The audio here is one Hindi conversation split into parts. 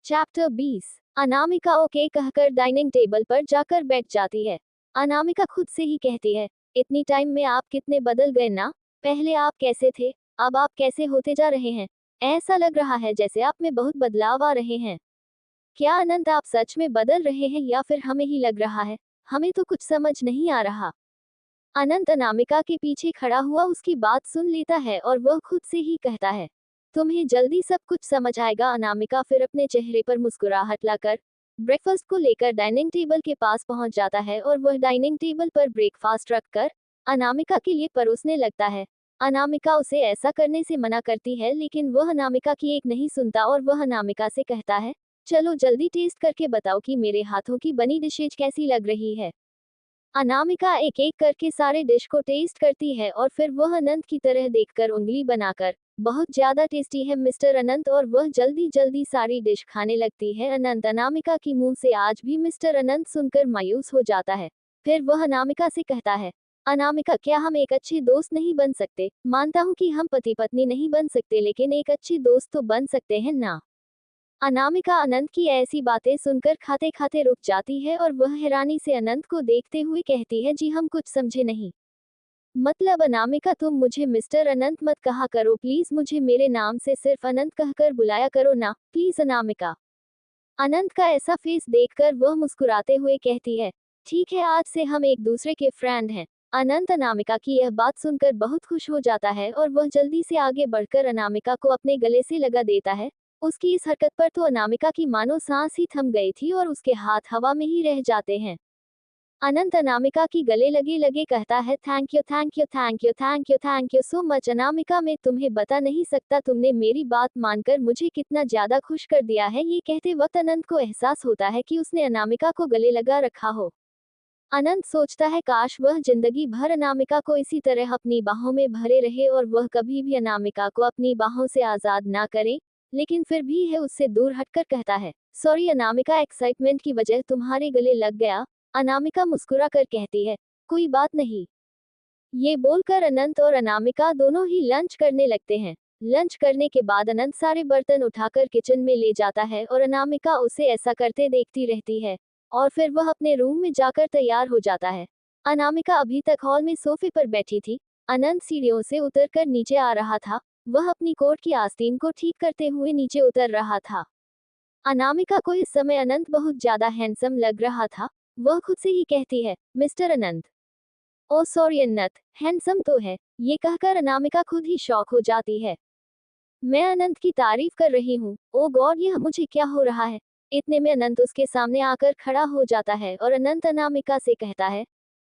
चैप्टर 20। अनामिका ओके कहकर डाइनिंग टेबल पर जाकर बैठ जाती है। अनामिका खुद से ही कहती है, इतनी टाइम में आप कितने बदल गए ना। पहले आप कैसे थे, अब आप कैसे होते जा रहे हैं। ऐसा लग रहा है जैसे आप में बहुत बदलाव आ रहे हैं। क्या अनंत आप सच में बदल रहे हैं या फिर हमें ही लग रहा है। हमें तो कुछ समझ नहीं आ रहा। अनंत अनामिका के पीछे खड़ा हुआ उसकी बात सुन लेता है और वह खुद से ही कहता है, तुम्हें जल्दी सब कुछ समझ आएगा। अनामिका फिर अपने चेहरे पर मुस्कुराहट लाकर ब्रेकफास्ट को लेकर डाइनिंग टेबल के पास पहुंच जाता है और वह डाइनिंग टेबल पर ब्रेकफास्ट रखकर अनामिका के लिए परोसने लगता है। अनामिका उसे ऐसा करने से मना करती है लेकिन वह अनामिका की एक नहीं सुनता और वह अनामिका से कहता है, चलो जल्दी टेस्ट करके बताओ कि मेरे हाथों की बनी डिशेज कैसी लग रही है। अनामिका एक एक करके सारे डिश को टेस्ट करती है और फिर वह अनंत की तरह देखकर उंगली बनाकर, बहुत ज्यादा टेस्टी है मिस्टर अनंत, और वह जल्दी जल्दी सारी डिश खाने लगती है। अनंत अनामिका की मुंह से आज भी मिस्टर अनंत सुनकर मायूस हो जाता है। फिर वह अनामिका से कहता है, अनामिका क्या हम एक अच्छे दोस्त नहीं बन सकते। मानता हूँ कि हम पति पत्नी नहीं बन सकते लेकिन एक अच्छी दोस्त तो बन सकते हैं ना। अनामिका अनंत की ऐसी बातें सुनकर खाते खाते रुक जाती है और वह हैरानी से अनंत को देखते हुए कहती है, जी हम कुछ समझे नहीं। मतलब अनामिका तुम मुझे मिस्टर अनंत मत कहा करो प्लीज, मुझे मेरे नाम से सिर्फ अनंत कहकर बुलाया करो ना प्लीज अनामिका। अनंत का ऐसा फेस देखकर वह मुस्कुराते हुए कहती है, ठीक है आज से हम एक दूसरे के फ्रेंड हैं। अनंत अनामिका की यह बात सुनकर बहुत खुश हो जाता है और वह जल्दी से आगे बढ़कर अनामिका को अपने गले से लगा देता है। उसकी इस हरकत पर तो अनामिका की मानो सांस ही थम गई थी और उसके हाथ हवा में ही रह जाते हैं। अनंत अनामिका की गले लगे लगे कहता है, thank you thank you thank you thank you thank you so much Anamika, मैं तुम्हें बता नहीं सकता तुमने मेरी बात मानकर मुझे कितना ज्यादा खुश कर दिया है। ये कहते वक्त अनंत को एहसास होता है कि उसने अनामिका को गले लगा रखा हो। अनंत सोचता है काश वह जिंदगी भर अनामिका को इसी तरह अपनी बाहों में भरे रहे और वह कभी भी अनामिका को अपनी बाहों से आजाद ना करे, लेकिन फिर भी है उससे दूर हटकर कहता है, सॉरी अनामिका एक्साइटमेंट की वजह तुम्हारे गले लग गया। अनामिका मुस्कुरा कर कहती है, कोई बात नहीं। ये बोलकर अनंत और अनामिका दोनों ही लंच करने लगते हैं। लंच करने के बाद अनंत सारे बर्तन उठाकर किचन में ले जाता है और अनामिका उसे ऐसा करते देखती रहती है और फिर वह अपने रूम में जाकर तैयार हो जाता है। अनामिका अभी तक हॉल में सोफे पर बैठी थी। अनंत सीढ़ियों से उतरकर नीचे आ रहा था। वह अपनी कोट की आस्तीन को ठीक करते हुए नीचे उतर रहा था। अनामिका को इस समय अनंत बहुत ज्यादा हैंडसम लग रहा था। वह खुद से ही कहती है, मिस्टर अनंत। ओ सॉरी अनंत, हैंडसम तो है। ये कहकर अनामिका खुद ही शॉक हो जाती है। मैं अनंत की तारीफ कर रही हूँ, ओ गॉड यह मुझे क्या हो रहा है। इतने में अनंत उसके सामने आकर खड़ा हो जाता है और अनंत अनामिका से कहता है,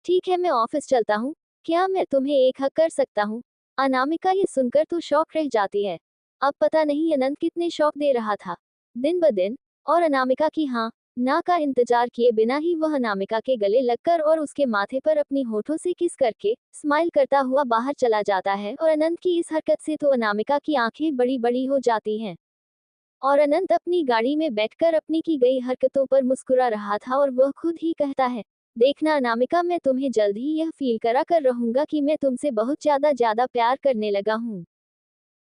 ठीक है मैं ऑफिस चलता हूँ, क्या मैं तुम्हें एक हक कर सकता हूँ। अनामिका ये सुनकर तो शॉक रह जाती है। अब पता नहीं अनंत कितने शौक दे रहा था दिन ब दिन, और अनामिका की हाँ ना का इंतजार किए बिना ही वह अनामिका के गले लगकर और उसके माथे पर अपनी होठों से किस करके स्माइल करता हुआ बाहर चला जाता है। और अनंत की इस हरकत से तो अनामिका की आंखें बड़ी बड़ी हो जाती हैं और अनंत अपनी गाड़ी में बैठकर अपनी की गई हरकतों पर मुस्कुरा रहा था और वह खुद ही कहता है, देखना अनामिका मैं तुम्हें जल्द ही यह फील करा कर रहूंगा कि मैं तुमसे बहुत ज्यादा प्यार करने लगा हूँ।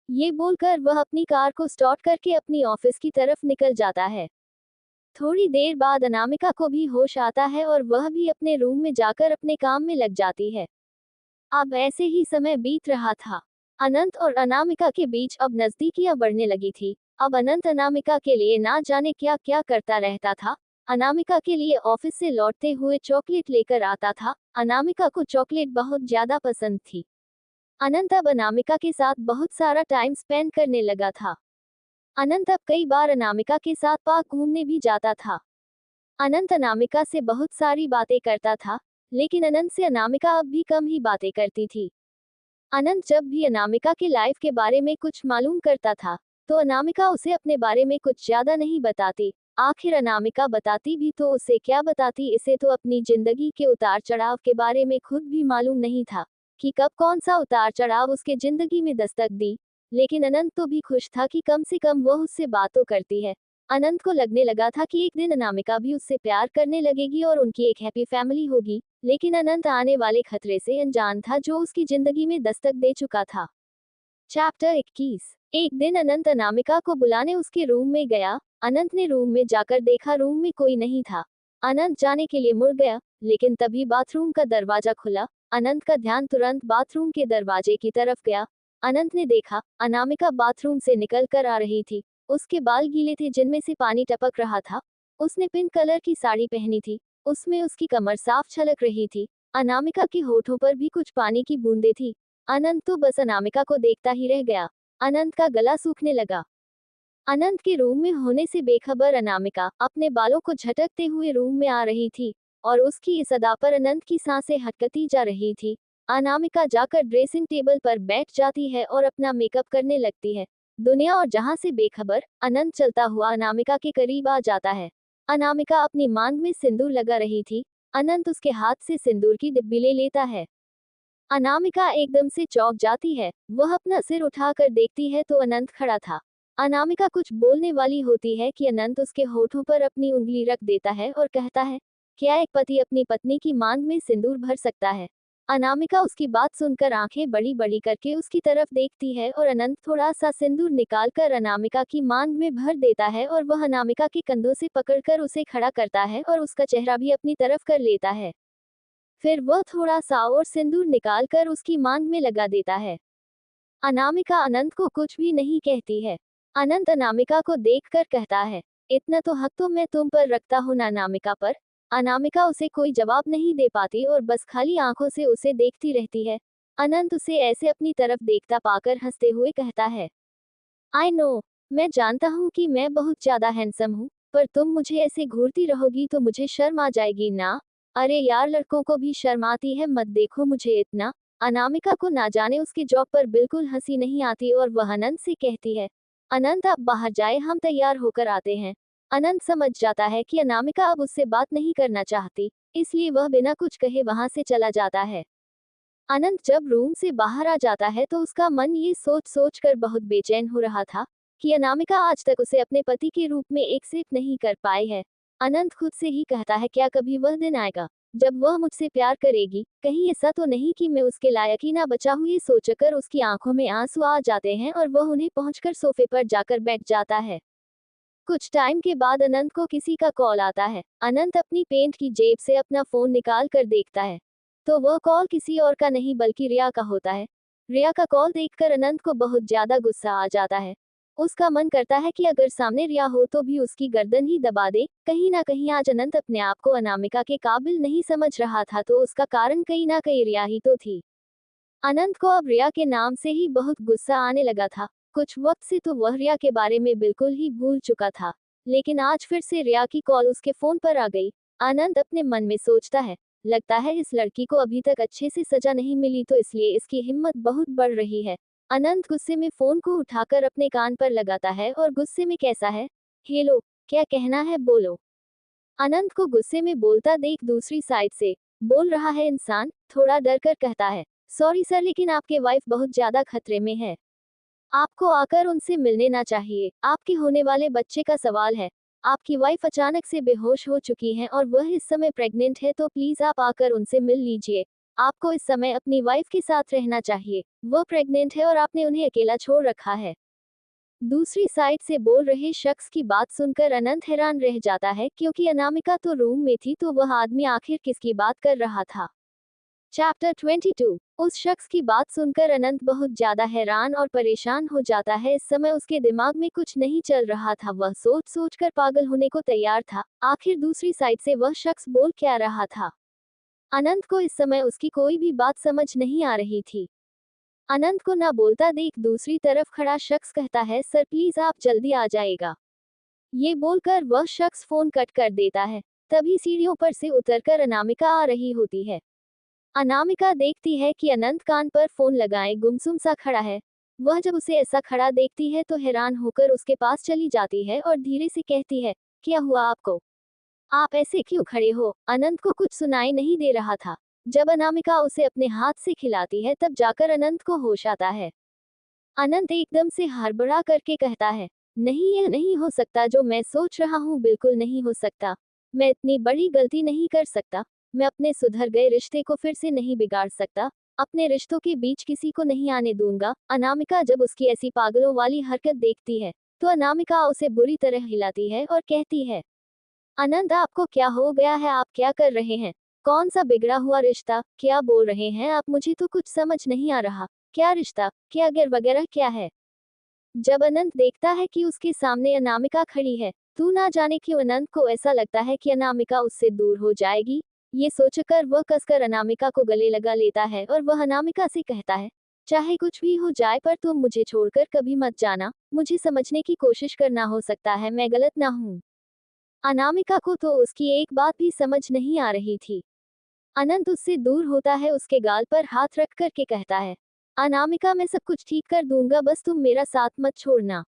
ये बोलकर वह अपनी कार को स्टार्ट करके अपनी ऑफिस की तरफ निकल जाता है। थोड़ी देर बाद अनामिका को भी होश आता है और वह भी अपने रूम में जाकर अपने काम में लग जाती है। अब ऐसे ही समय बीत रहा था। अनंत और अनामिका के बीच अब नजदीकियां बढ़ने लगी थी। अब अनंत अनामिका के लिए ना जाने क्या क्या करता रहता था। अनामिका के लिए ऑफिस से लौटते हुए चॉकलेट लेकर आता था। अनामिका को चॉकलेट बहुत ज्यादा पसंद थी। अनंत अब अनामिका के साथ बहुत सारा टाइम स्पेंड करने लगा था। अनंत अब कई बार अनामिका के साथ पार्क घूमने भी जाता था। अनंत अनामिका से बहुत सारी बातें करता था, लेकिन अनंत से अनामिका अब भी कम ही बातें करती थी। अनंत जब भी अनामिका के लाइफ के बारे में कुछ मालूम करता था, तो अनामिका उसे अपने बारे में कुछ ज्यादा नहीं बताती। आखिर अनामिका बताती भी तो उसे क्या बताती, इसे तो अपनी जिंदगी के उतार चढ़ाव के बारे में खुद भी मालूम नहीं था कि कब कौन सा उतार चढ़ाव उसके जिंदगी में दस्तक दी। लेकिन अनंत तो भी खुश था कि कम से कम वह उससे बात तो करती है। अनंत को लगने लगा था कि एक दिन अनामिका भी उससे प्यार करने लगेगी और उनकी एक हैप्पी फैमिली होगी। लेकिन अनंत आने वाले खतरे से अनजान था जो उसकी जिंदगी में दस्तक दे चुका था। चैप्टर 21। एक दिन अनंत अनामिका को बुलाने उसके रूम में गया। अनंत ने रूम में जाकर देखा, रूम में कोई नहीं था। अनंत जाने के लिए मुड़ गया, लेकिन तभी बाथरूम का दरवाजा खुला। अनंत का ध्यान तुरंत बाथरूम के दरवाजे की तरफ गया। अनंत ने देखा, अनामिका बाथरूम से निकल कर आ रही थी। उसके बाल गीले थे, जिनमें से पानी टपक रहा था। उसने पिंक कलर की साड़ी पहनी थी, उसमें उसकी कमर साफ छलक रही थी। अनामिका के होठों पर भी कुछ पानी की बूंदें थी। अनंत तो बस अनामिका को देखता ही रह गया। अनंत का गला सूखने लगा। अनंत के रूम में होने से बेखबर अनामिका अपने बालों को झटकते हुए रूम में आ रही थी, और उसकी इस अदा पर अनंत की सांसें हटकती जा रही थी। अनामिका जाकर ड्रेसिंग टेबल पर बैठ जाती है और अपना मेकअप करने लगती है। दुनिया और जहां से बेखबर अनंत चलता हुआ अनामिका के करीब आ जाता है। अनामिका अपनी मांग में सिंदूर लगा रही थी। अनंत उसके हाथ से सिंदूर की डिब्बी ले लेता है। अनामिका एकदम से चौंक जाती है। वह अपना सिर उठाकर देखती है तो अनंत खड़ा था। अनामिका कुछ बोलने वाली होती है कि अनंत उसके होठों पर अपनी उंगली रख देता है और कहता है, क्या एक पति अपनी पत्नी की मांग में सिंदूर भर सकता है? अनामिका उसकी बात सुनकर आंखें बड़ी बड़ी करके उसकी तरफ देखती है और अनंत थोड़ा सा सिंदूर निकालकर अनामिका की मांग में भर देता है और वह अनामिका के कंधों से पकड़कर उसे खड़ा करता है और उसका चेहरा भी अपनी तरफ कर लेता है। फिर वह थोड़ा सा और सिंदूर निकालकर उसकी मांग में लगा देता है। अनामिका अनंत को कुछ भी नहीं कहती है। अनंत अनामिका को देखकर कहता है, इतना तो हक तो मैं तुम पर रखता हूं ना अनामिका पर। अनामिका उसे कोई जवाब नहीं दे पाती और बस खाली आंखों से उसे देखती रहती है। अनंत उसे ऐसे अपनी तरफ देखता पाकर हंसते हुए कहता है, आई नो, मैं जानता हूँ कि मैं बहुत ज्यादा हैंडसम हूँ, पर तुम मुझे ऐसे घूरती रहोगी तो मुझे शर्म आ जाएगी ना। अरे यार, लड़कों को भी शर्म आती है, मत देखो मुझे इतना। अनामिका को ना जाने उसके जॉब पर बिल्कुल हंसी नहीं आती और वह अनंत से कहती है, अनंत आप बाहर जाए, हम तैयार होकर आते हैं। अनंत समझ जाता है कि अनामिका अब उससे बात नहीं करना चाहती, इसलिए वह बिना कुछ कहे वहां से चला जाता है। अनंत जब रूम से बाहर आ जाता है तो उसका मन ये सोच सोच कर बहुत बेचैन हो रहा था कि अनामिका आज तक उसे अपने पति के रूप में एक्सेप्ट नहीं कर पाई है। अनंत खुद से ही कहता है, क्या कभी वह दिन आएगा जब वह मुझसे प्यार करेगी? कहीं ऐसा तो नहीं कि मैं उसके लायक ही ना बचा हूं? ये सोचकर उसकी आंखों में आंसू आ जाते हैं और वह उन्हें पहुंचकर सोफे पर जाकर बैठ जाता है। कुछ टाइम के बाद अनंत को किसी का कॉल आता है। अनंत अपनी पेंट की जेब से अपना फोन निकाल कर देखता है, तो वह कॉल किसी और का नहीं बल्कि रिया का होता है। रिया का कॉल देखकर अनंत को बहुत ज्यादा गुस्सा आ जाता है। उसका मन करता है कि अगर सामने रिया हो तो भी उसकी गर्दन ही दबा दे। कहीं ना कहीं आज अनंत अपने आप को अनामिका के काबिल नहीं समझ रहा था, तो उसका कारण कहीं ना कहीं रिया ही तो थी। अनंत को अब रिया के नाम से ही बहुत गुस्सा आने लगा था। कुछ वक्त से तो वह रिया के बारे में बिल्कुल ही भूल चुका था, लेकिन आज फिर से रिया की कॉल उसके फोन पर आ गई। अनंत अपने मन में सोचता है, लगता है इस लड़की को अभी तक अच्छे से सजा नहीं मिली, तो इसलिए इसकी हिम्मत बहुत बढ़ रही है। अनंत गुस्से में फोन को उठाकर अपने कान पर लगाता है और गुस्से में कैसा है, हेलो, क्या कहना है बोलो। अनंत को गुस्से में बोलता देख दूसरी साइड से बोल रहा है इंसान थोड़ा डर कर कहता है, सॉरी सर, लेकिन आपके वाइफ बहुत ज्यादा खतरे में है। आपको आकर उनसे मिलने ना चाहिए। आपके होने वाले बच्चे का सवाल है। आपकी वाइफ अचानक से बेहोश हो चुकी हैं और वह इस समय प्रेग्नेंट है, तो प्लीज आप आकर उनसे मिल लीजिए। आपको इस समय अपनी वाइफ के साथ रहना चाहिए। वह प्रेग्नेंट है और आपने उन्हें अकेला छोड़ रखा है। दूसरी साइड से बोल रहे शख्स की बात सुनकर अनंत हैरान रह जाता है, क्योंकि अनामिका तो रूम में थी, तो वह आदमी आखिर किसकी बात कर रहा था। चैप्टर 22। उस शख्स की बात सुनकर अनंत बहुत ज्यादा हैरान और परेशान हो जाता है। इस समय उसके दिमाग में कुछ नहीं चल रहा था, वह सोच सोच कर पागल होने को तैयार था। आखिर दूसरी साइड से वह शख्स बोल क्या रहा था। अनंत को इस समय उसकी कोई भी बात समझ नहीं आ रही थी। अनंत को ना बोलता देख दूसरी तरफ खड़ा शख्स कहता है, सर प्लीज आप जल्दी आ जाएगा। ये बोलकर वह शख्स फोन कट कर देता है। तभी सीढ़ियों पर से उतरकर अनामिका आ रही होती है। अनामिका देखती है कि अनंत कान पर फोन लगाए गुमसुम सा खड़ा है। वह जब उसे ऐसा खड़ा देखती है तो हैरान होकर उसके पास चली जाती है और धीरे से कहती है, क्या हुआ आपको? आप ऐसे क्यों खड़े हो? अनंत को कुछ सुनाई नहीं दे रहा था। जब अनामिका उसे अपने हाथ से खिलाती है तब जाकर अनंत को होश आता है। अनंत एकदम से हड़बड़ा करके कहता है, नहीं, यह नहीं हो सकता, जो मैं सोच रहा हूँ बिल्कुल नहीं हो सकता। मैं इतनी बड़ी गलती नहीं कर सकता। मैं अपने सुधर गए रिश्ते को फिर से नहीं बिगाड़ सकता। अपने रिश्तों के बीच किसी को नहीं आने दूंगा। अनामिका जब उसकी ऐसी पागलों वाली हरकत देखती है तो अनामिका उसे बुरी तरह हिलाती है और कहती है, अनंत आपको क्या हो गया है, आप क्या कर रहे हैं? कौन सा बिगड़ा हुआ रिश्ता, क्या बोल रहे हैं आप? मुझे तो कुछ समझ नहीं आ रहा। क्या रिश्ता, क्या अगर वगैरह क्या है? जब अनंत देखता है कि उसके सामने अनामिका खड़ी है, तू ना जाने क्यों अनंत को ऐसा लगता है कि अनामिका उससे दूर हो जाएगी। ये सोचकर वह कसकर अनामिका को गले लगा लेता है और वह अनामिका से कहता है, चाहे कुछ भी हो जाए पर तुम मुझे छोड़कर कभी मत जाना। मुझे समझने की कोशिश करना, हो सकता है मैं गलत ना हूँ। अनामिका को तो उसकी एक बात भी समझ नहीं आ रही थी। अनंत उससे दूर होता है, उसके गाल पर हाथ रख कर के कहता है, अनामिका मैं सब कुछ ठीक कर दूंगा, बस तुम मेरा साथ मत छोड़ना।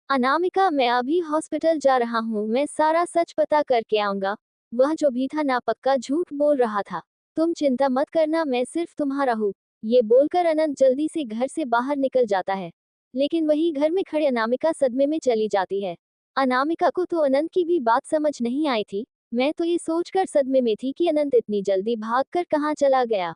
अनामिका मैं अभी हॉस्पिटल जा रहा हूँ, मैं सारा सच पता करके आऊंगा। वह जो भी था ना पक्का झूठ बोल रहा था। तुम चिंता मत करना, मैं सिर्फ तुम्हारा हूँ। ये बोलकर अनंत जल्दी से घर से बाहर निकल जाता है। लेकिन वही घर में खड़े अनामिका सदमे में चली जाती है। अनामिका को तो अनंत की भी बात समझ नहीं आई थी। मैं तो ये सोचकर सदमे में थी कि अनंत इतनी जल्दी भागकर कहाँ चला गया।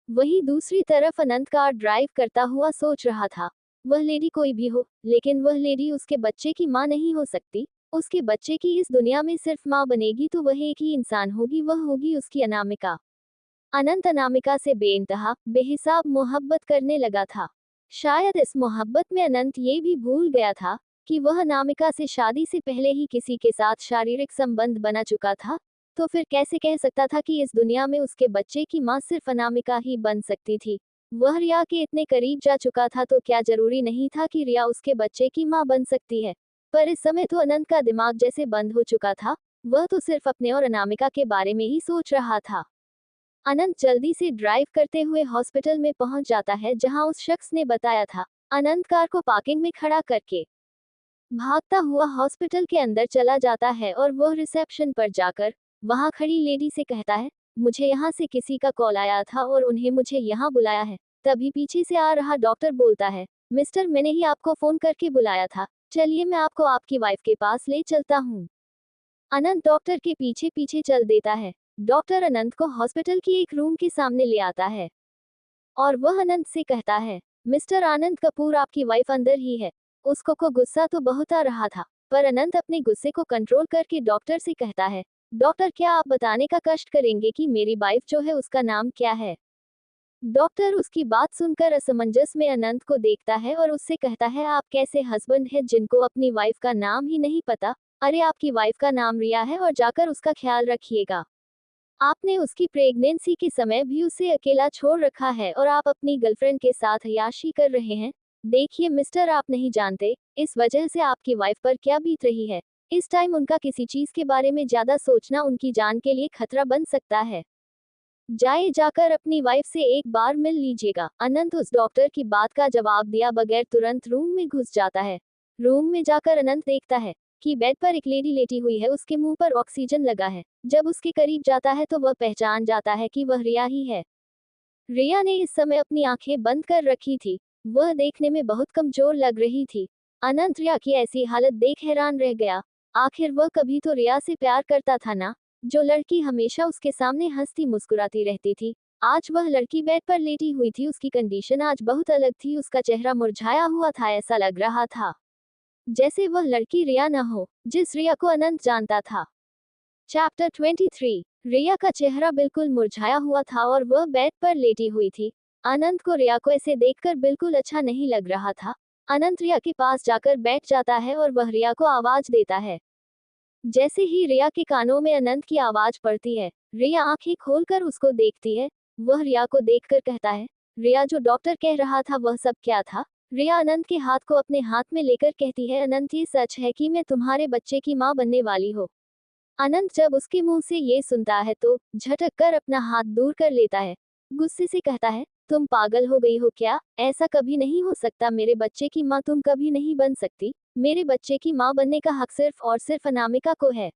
वहीं दूसरी तरफ अनंत कार ड्राइव करता हुआ सोच रहा था, वह लेडी कोई भी हो, लेकिन वह लेडी उसके बच्चे की माँ नहीं हो सकती। उसके बच्चे की इस दुनिया में सिर्फ माँ बनेगी तो वह एक ही इंसान होगी, वह होगी उसकी अनामिका। अनंत अनामिका से बेइंतहा बेहिसाब मोहब्बत करने लगा था। शायद इस मोहब्बत में अनंत ये भी भूल गया था कि वह अनामिका से शादी से पहले ही किसी के साथ शारीरिक संबंध बना चुका था। तो फिर कैसे कह सकता था कि इस दुनिया में उसके बच्चे की माँ सिर्फ अनामिका ही बन सकती थी। वह रिया के इतने करीब जा चुका था तो क्या जरूरी नहीं था कि रिया उसके बच्चे की माँ बन सकती है। पर इस समय तो अनंत का दिमाग जैसे बंद हो चुका था। वह तो सिर्फ अपने और अनामिका के बारे में ही सोच रहा था। अनंत जल्दी से ड्राइव करते हुए हॉस्पिटल में पहुंच जाता है जहां उस शख्स ने बताया था। अनंत कार को पार्किंग में खड़ा करके भागता हुआ हॉस्पिटल के अंदर चला जाता है और वह रिसेप्शन पर जाकर वहां खड़ी लेडी से कहता है, मुझे यहाँ से किसी का कॉल आया था और उन्हें मुझे यहाँ बुलाया है। तभी पीछे से आ रहा डॉक्टर बोलता है, मिस्टर मैंने ही आपको फोन करके बुलाया था, चलिए मैं आपको आपकी वाइफ के पास ले चलता हूँ। अनंत डॉक्टर के पीछे पीछे चल देता है। डॉक्टर अनंत को हॉस्पिटल की एक रूम के सामने ले आता है और वह अनंत से कहता है, मिस्टर आनंद कपूर आपकी वाइफ अंदर ही है। उसको को गुस्सा तो बहुत आ रहा था, पर अनंत अपने गुस्से को कंट्रोल करके डॉक्टर से कहता है, डॉक्टर क्या आप बताने का कष्ट करेंगे कि मेरी वाइफ जो है उसका नाम क्या है? डॉक्टर उसकी बात सुनकर असमंजस में अनंत को देखता है और उससे कहता है, आप कैसे हस्बैंड है जिनको अपनी वाइफ का नाम ही नहीं पता? अरे आपकी वाइफ का नाम रिया है और जाकर उसका ख्याल रखिएगा। आपने उसकी प्रेगनेंसी के समय भी उसे अकेला छोड़ रखा है और आप अपनी गर्लफ्रेंड के साथ अय्याशी कर रहे हैं। देखिए मिस्टर आप नहीं जानते इस वजह से आपकी वाइफ पर क्या बीत रही है। इस टाइम उनका किसी चीज के बारे में ज्यादा सोचना उनकी जान के लिए खतरा बन सकता है। जाकर अपनी वाइफ से एक बार मिल लीजिएगा। अनंत उस डॉक्टर की बात का जवाब दिया बगैर तुरंत रूम में घुस जाता है। रूम में जाकर अनंत देखता है कि बेड पर एक लेडी लेटी हुई है, उसके मुंह पर ऑक्सीजन लगा है। जब उसके करीब जाता है तो वह पहचान जाता है कि वह रिया ही है। रिया ने इस समय अपनी आंखें बंद कर रखी थी। वह देखने में बहुत कमजोर लग रही थी। अनंत रिया की ऐसी हालत देख हैरान रह गया। आखिर वह कभी तो रिया से प्यार करता था ना, जो लड़की हमेशा उसके सामने हंसती मुस्कुराती रहती थी। आज वह लड़की बेड पर लेटी हुई थी, उसकी कंडीशन आज बहुत अलग थी। उसका चेहरा मुरझाया हुआ था, ऐसा लग रहा था जैसे वह लड़की रिया न हो जिस रिया को अनंत जानता था। चैप्टर 23। रिया का चेहरा बिल्कुल मुरझाया हुआ था और वह बेड पर लेटी हुई थी। अनंत को रिया को ऐसे देखकर बिल्कुल अच्छा नहीं लग रहा था। अनंत रिया के पास जाकर बैठ जाता है और वह रिया को आवाज देता है। जैसे ही रिया के कानों में अनंत की आवाज पड़ती है, रिया आंखें खोलकर उसको देखती है। वह रिया को देखकर कहता है, रिया जो डॉक्टर कह रहा था वह सब क्या था? रिया अनंत के हाथ को अपने हाथ में लेकर कहती है, अनंत ये सच है कि मैं तुम्हारे बच्चे की माँ बनने वाली हूँ। अनंत जब उसके मुंह से ये सुनता है तो झटक कर अपना हाथ दूर कर लेता है। गुस्से से कहता है, तुम पागल हो गई हो क्या? ऐसा कभी नहीं हो सकता, मेरे बच्चे की माँ तुम कभी नहीं बन सकती। मेरे बच्चे की माँ बनने का हक सिर्फ और सिर्फ अनामिका को है।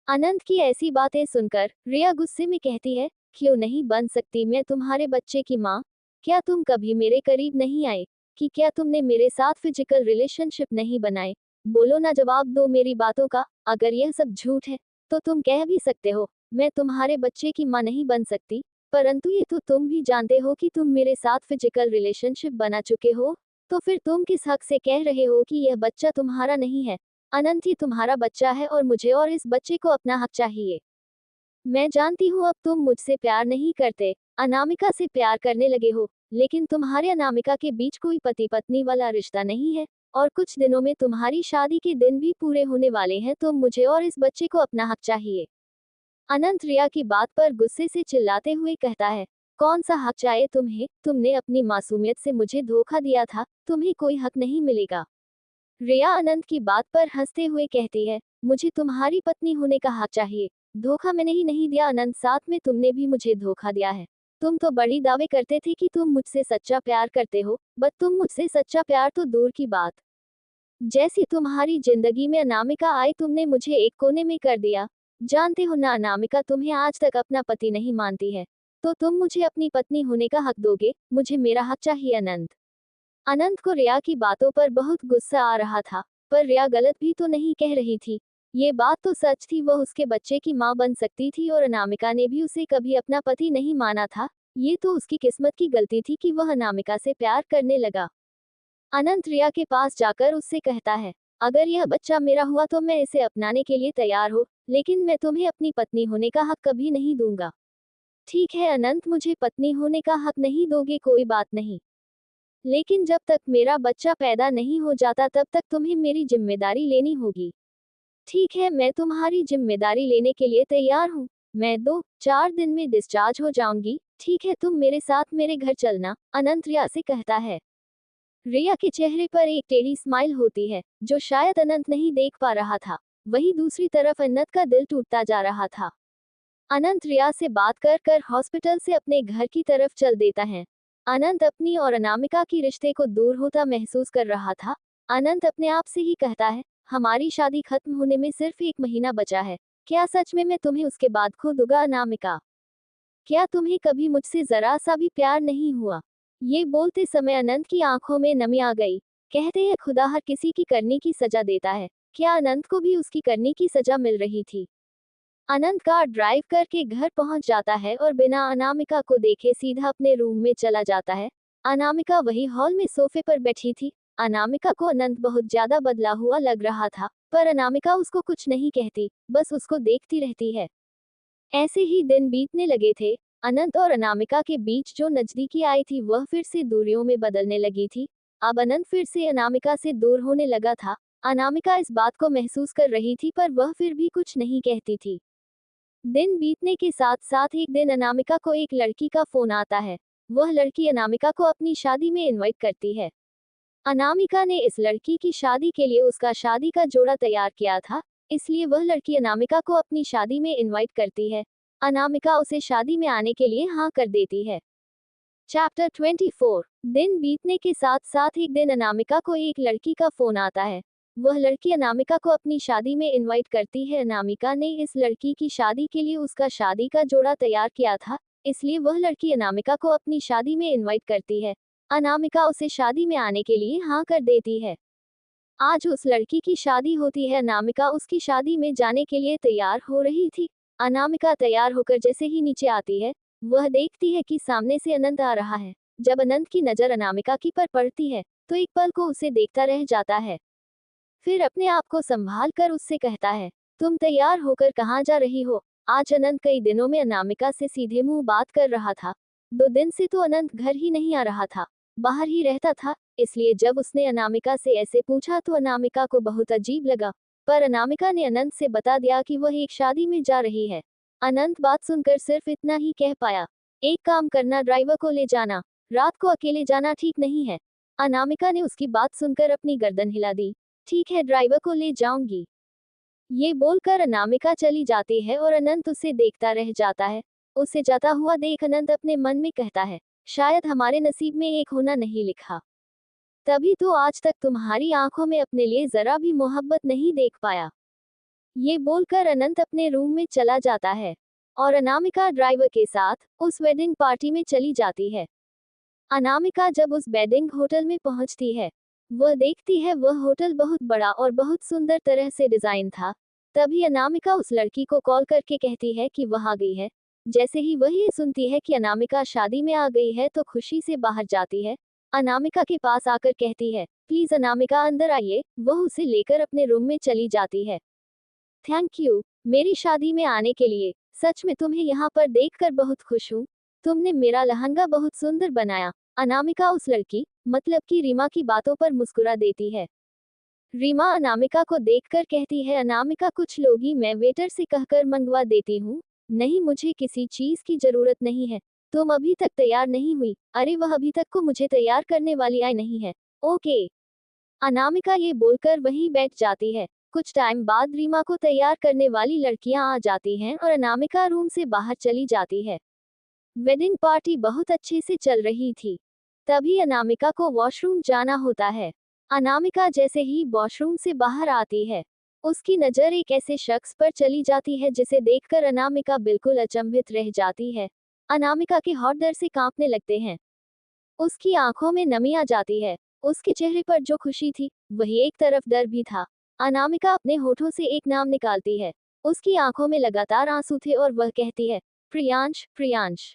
अनंत की ऐसी बातें सुनकर रिया गुस्से में कहती है, क्यों नहीं बन सकती मैं तुम्हारे बच्चे की माँ? क्या तुम कभी मेरे करीब नहीं आए? कि क्या तुमने मेरे साथ फिजिकल रिलेशनशिप नहीं बनाए? बोलो ना, जवाब दो मेरी बातों का। अगर यह सब झूठ है तो तुम कह भी सकते हो मैं तुम्हारे बच्चे की माँ नहीं बन सकती। परंतु ये तो तुम भी जानते हो कि तुम मेरे साथ फिजिकल रिलेशनशिप बना चुके हो, तो फिर तुम किस हक से कह रहे हो कि यह बच्चा तुम्हारा नहीं है? अनंत, ये तुम्हारा बच्चा है और मुझे और इस बच्चे को अपना हक चाहिए। मैं जानती हूँ अब तुम मुझसे प्यार नहीं करते, अनामिका से प्यार करने लगे हो, लेकिन तुम्हारे अनामिका के बीच कोई पति पत्नी वाला रिश्ता नहीं है, और कुछ दिनों में तुम्हारी शादी के दिन भी पूरे होने वाले हैं, तो मुझे और इस बच्चे को अपना हक चाहिए। अनंत रिया की बात पर गुस्से से चिल्लाते हुए कहता है, कौन सा हक चाहिए तुम्हें? तुमने अपनी मासूमियत से मुझे धोखा दिया था, तुम्हें कोई हक नहीं मिलेगा। रिया अनंत की बात पर हंसते हुए कहती है, मुझे तुम्हारी पत्नी होने का हक चाहिए। धोखा मैंने ही नहीं दिया अनंत, साथ में तुमने भी मुझे धोखा दिया है। तुम तो बड़ी दावे करते थे कि तुम मुझसे सच्चा प्यार करते हो, बट तुम मुझसे सच्चा प्यार तो दूर की बात। जैसी तुम्हारी जिंदगी में अनामिका आई, तुमने मुझे एक कोने में कर दिया। जानते हो ना, अनामिका तुम्हें आज तक अपना पति नहीं मानती है, तो तुम मुझे अपनी पत्नी होने का हक दोगे? मुझे मेरा हक चाहिए अनंत। अनंत को रिया की बातों पर बहुत गुस्सा आ रहा था, पर रिया गलत भी तो नहीं कह रही थी। ये बात तो सच थी, वह उसके बच्चे की माँ बन सकती थी और अनामिका ने भी उसे कभी अपना पति नहीं माना था। ये तो उसकी किस्मत की गलती थी कि वह अनामिका से प्यार करने लगा। अनंत रिया के पास जाकर उससे कहता है, अगर यह बच्चा मेरा हुआ तो मैं इसे अपनाने के लिए तैयार हूँ, लेकिन मैं तुम्हें अपनी पत्नी होने का हक कभी नहीं दूंगा। ठीक है अनंत, मुझे पत्नी होने का हक नहीं दोगे कोई बात नहीं, लेकिन जब तक मेरा बच्चा पैदा नहीं हो जाता तब तक तुम्हें मेरी जिम्मेदारी लेनी होगी। ठीक है, मैं तुम्हारी जिम्मेदारी लेने के लिए तैयार हूँ। मैं 2-4 दिन में डिस्चार्ज हो जाऊंगी। ठीक है, तुम मेरे साथ मेरे घर चलना, अनंत रिया से कहता है। रिया के चेहरे पर एक टेढ़ी स्माइल होती है, जो शायद अनंत नहीं देख पा रहा था। वहीं दूसरी तरफ अनंत का दिल टूटता जा रहा था। अनंत रिया से बात कर कर हॉस्पिटल से अपने घर की तरफ चल देता है। अनंत अपनी और अनामिका की रिश्ते को दूर होता महसूस कर रहा था। अनंत अपने आप से ही कहता है, हमारी शादी खत्म होने में सिर्फ 1 महीना बचा है। क्या सच में मैं तुम्हें उसके बाद खो दूंगा अनामिका? क्या तुम्हें कभी मुझसे जरा सा भी प्यार नहीं हुआ? ये बोलते समय अनंत की आंखों में नमी आ गई। कहते हैं खुदा हर किसी की करनी की सजा देता है। क्या अनंत को भी उसकी करनी की सजा मिल रही थी? अनंत कार ड्राइव करके घर पहुंच जाता है और बिना अनामिका को देखे सीधा अपने रूम में चला जाता है। अनामिका वही हॉल में सोफे पर बैठी थी। अनामिका को अनंत बहुत ज्यादा बदला हुआ लग रहा था, पर अनामिका उसको कुछ नहीं कहती, बस उसको देखती रहती है। ऐसे ही दिन बीतने लगे थे। अनंत और अनामिका के बीच जो नजदीकी आई थी वह फिर से दूरियों में बदलने लगी थी। अब अनंत फिर से अनामिका से दूर होने लगा था। अनामिका इस बात को महसूस कर रही थी, पर वह फिर भी कुछ नहीं कहती थी। दिन बीतने के साथ साथ एक दिन अनामिका को एक लड़की का फोन आता है। वह लड़की अनामिका को अपनी शादी में इनवाइट करती है। अनामिका ने इस लड़की की शादी के लिए उसका शादी का जोड़ा तैयार किया था, इसलिए वह लड़की अनामिका को अपनी शादी में इनवाइट करती है। अनामिका उसे शादी में आने के लिए हाँ कर देती है। चैप्टर 24। दिन बीतने के साथ साथ एक दिन अनामिका को एक लड़की का फोन आता है। वह लड़की अनामिका को अपनी शादी में इनवाइट करती है। अनामिका ने इस लड़की की शादी के लिए उसका शादी का जोड़ा तैयार किया था, इसलिए वह लड़की अनामिका को अपनी शादी में इनवाइट करती है। अनामिका उसे शादी में आने के लिए हाँ कर देती है। आज उस लड़की की शादी होती है। अनामिका उसकी शादी में जाने के लिए तैयार हो रही थी। अनामिका तैयार होकर जैसे ही नीचे आती है, वह देखती है कि सामने से अनंत आ रहा है। जब अनंत की नजर अनामिका की पर पड़ती है, तो एक पल को उसे देखता रह जाता है। फिर अपने आप को संभाल कर उससे कहता है, तुम तैयार होकर कहाँ जा रही हो? आज अनंत कई दिनों में अनामिका से सीधे मुंह बात कर रहा था। 2 दिन से तो अनंत घर ही नहीं आ रहा था, बाहर ही रहता था, इसलिए जब उसने अनामिका से ऐसे पूछा तो अनामिका को बहुत अजीब लगा। पर अनामिका ने अनंत से बता दिया कि वह एक शादी में जा रही है। अनंत बात सुनकर सिर्फ इतना ही कह पाया, एक काम करना, ड्राइवर को ले जाना, रात को अकेले जाना ठीक नहीं है। अनामिका ने उसकी बात सुनकर अपनी गर्दन हिला दी। ठीक है, ड्राइवर को ले जाऊंगी। ये बोलकर अनामिका चली जाती है और अनंत उसे देखता रह जाता है। उसे जाता हुआ देख अनंत अपने मन में कहता है, शायद हमारे नसीब में एक होना नहीं लिखा, तभी तो आज तक तुम्हारी आंखों में अपने लिए जरा भी मोहब्बत नहीं देख पाया। ये बोलकर अनंत अपने रूम में चला जाता है और अनामिका ड्राइवर के साथ उस वेडिंग पार्टी में चली जाती है। अनामिका जब उस वेडिंग होटल में पहुंचती है, वह देखती है वह होटल बहुत बड़ा और बहुत सुंदर तरह से डिजाइन था। तभी अनामिका उस लड़की को कॉल करके कहती है कि वह आ गई है। जैसे ही वह ये सुनती है कि अनामिका शादी में आ गई है तो खुशी से बाहर जाती है। अनामिका के पास आकर कहती है, प्लीज अनामिका अंदर आइए। वह उसे लेकर अपने रूम में चली जाती है। थैंक यू मेरी शादी में आने के लिए। सच में तुम्हें यहाँ पर देखकर बहुत खुश हूँ। तुमने मेरा लहंगा बहुत सुंदर बनाया। अनामिका उस लड़की मतलब कि रीमा की बातों पर मुस्कुरा देती है। रीमा अनामिका को देखकर कहती है, अनामिका कुछ लोग ही मैं वेटर से कहकर मंगवा देती हूँ। नहीं मुझे किसी चीज की जरूरत नहीं है। तुम अभी तक तैयार नहीं हुई। अरे वह अभी तक को मुझे तैयार करने वाली आई नहीं है। ओके। अनामिका ये बोलकर वहीं बैठ जाती है। कुछ टाइम बाद रीमा को तैयार करने वाली लड़कियां आ जाती हैं और अनामिका रूम से बाहर चली जाती है। वेडिंग पार्टी बहुत अच्छे से चल रही थी। तभी अनामिका को वॉशरूम जाना होता है। अनामिका जैसे ही वॉशरूम से बाहर आती है, उसकी नजर एक ऐसे शख्स पर चली जाती है जिसे देखकर अनामिका बिल्कुल अचंभित रह जाती है। अनामिका के होंठ डर से कांपने लगते हैं। उसकी आंखों में नमी आ जाती है। उसके चेहरे पर जो खुशी थी, वही एक तरफ डर भी था। अनामिका अपने होठों से एक नाम निकालती है। उसकी आंखों में लगातार आंसू थे और वह कहती है, प्रियांश प्रियांश।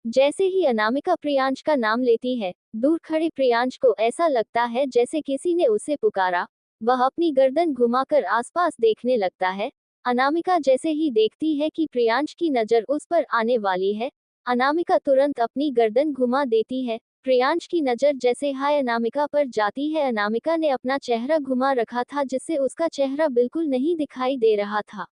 जैसे ही अनामिका प्रियांश का नाम लेती है, दूर खड़े प्रियांश को ऐसा लगता है जैसे किसी ने उसे पुकारा। वह अपनी गर्दन घुमाकर आसपास देखने लगता है। अनामिका जैसे ही देखती है कि प्रियांश की नजर उस पर आने वाली है, अनामिका तुरंत अपनी गर्दन घुमा देती है। प्रियांश की नजर जैसे हाय अनामिका पर जाती है। अनामिका ने अपना चेहरा घुमा रखा था जिससे उसका चेहरा बिल्कुल नहीं दिखाई दे रहा था,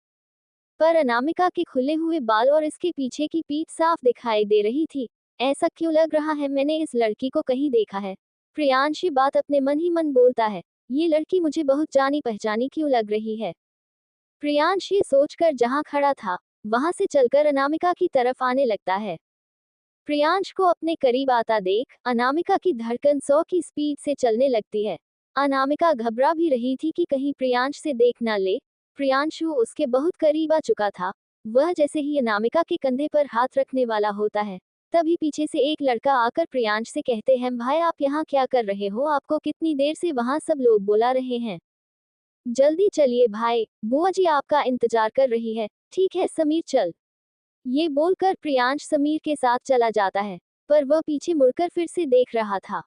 पर अनामिका के खुले हुए बाल और इसके पीछे की पीठ साफ दिखाई दे रही थी। ऐसा क्यों लग रहा है मैंने इस लड़की को कहीं देखा है। प्रियांश ये बात अपने मन ही मन बोलता है। ये लड़की मुझे बहुत जानी पहचानी क्यों लग रही है। प्रियांश ये सोचकर जहां खड़ा था, वहां से चलकर अनामिका की तरफ आने लगता है। प्रियांश को अपने करीब आता देख अनामिका की धड़कन 100 की स्पीड से चलने लगती है। अनामिका घबरा भी रही थी कि कहीं प्रियांश से देख न ले। प्रियांशु उसके बहुत करीब आ चुका था। वह जैसे ही अनामिका के कंधे पर हाथ रखने वाला होता है, तभी पीछे से एक लड़का आकर प्रियांश से कहते हैं, भाई आप यहाँ क्या कर रहे हो। आपको कितनी देर से वहाँ सब लोग बुला रहे हैं। जल्दी चलिए भाई, बुआ जी आपका इंतजार कर रही है। ठीक है समीर चल। ये बोलकर प्रियांश समीर के साथ चला जाता है, पर वह पीछे मुड़कर फिर से देख रहा था।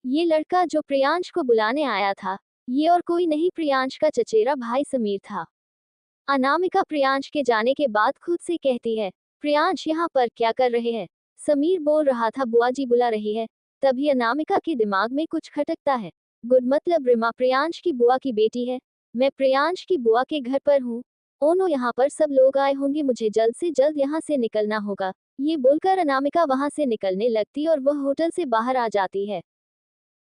ये लड़का जो प्रियांश को बुलाने आया था, ये और कोई नहीं प्रियांश का चचेरा भाई समीर था। अनामिका प्रियांश के जाने के बाद खुद से कहती है, प्रियांश यहाँ पर क्या कर रहे हैं। समीर बोल रहा था बुआ जी बुला रही है। तभी अनामिका के दिमाग में कुछ खटकता है। गुड मतलब रिमा प्रियांश की बुआ की बेटी है। मैं प्रियांश की बुआ के घर पर हूँ। ओनो यहाँ पर सब लोग आए होंगे, मुझे जल्द से जल्द यहाँ से निकलना होगा। ये बोलकर अनामिका वहाँ से निकलने लगती और वह होटल से बाहर आ जाती है।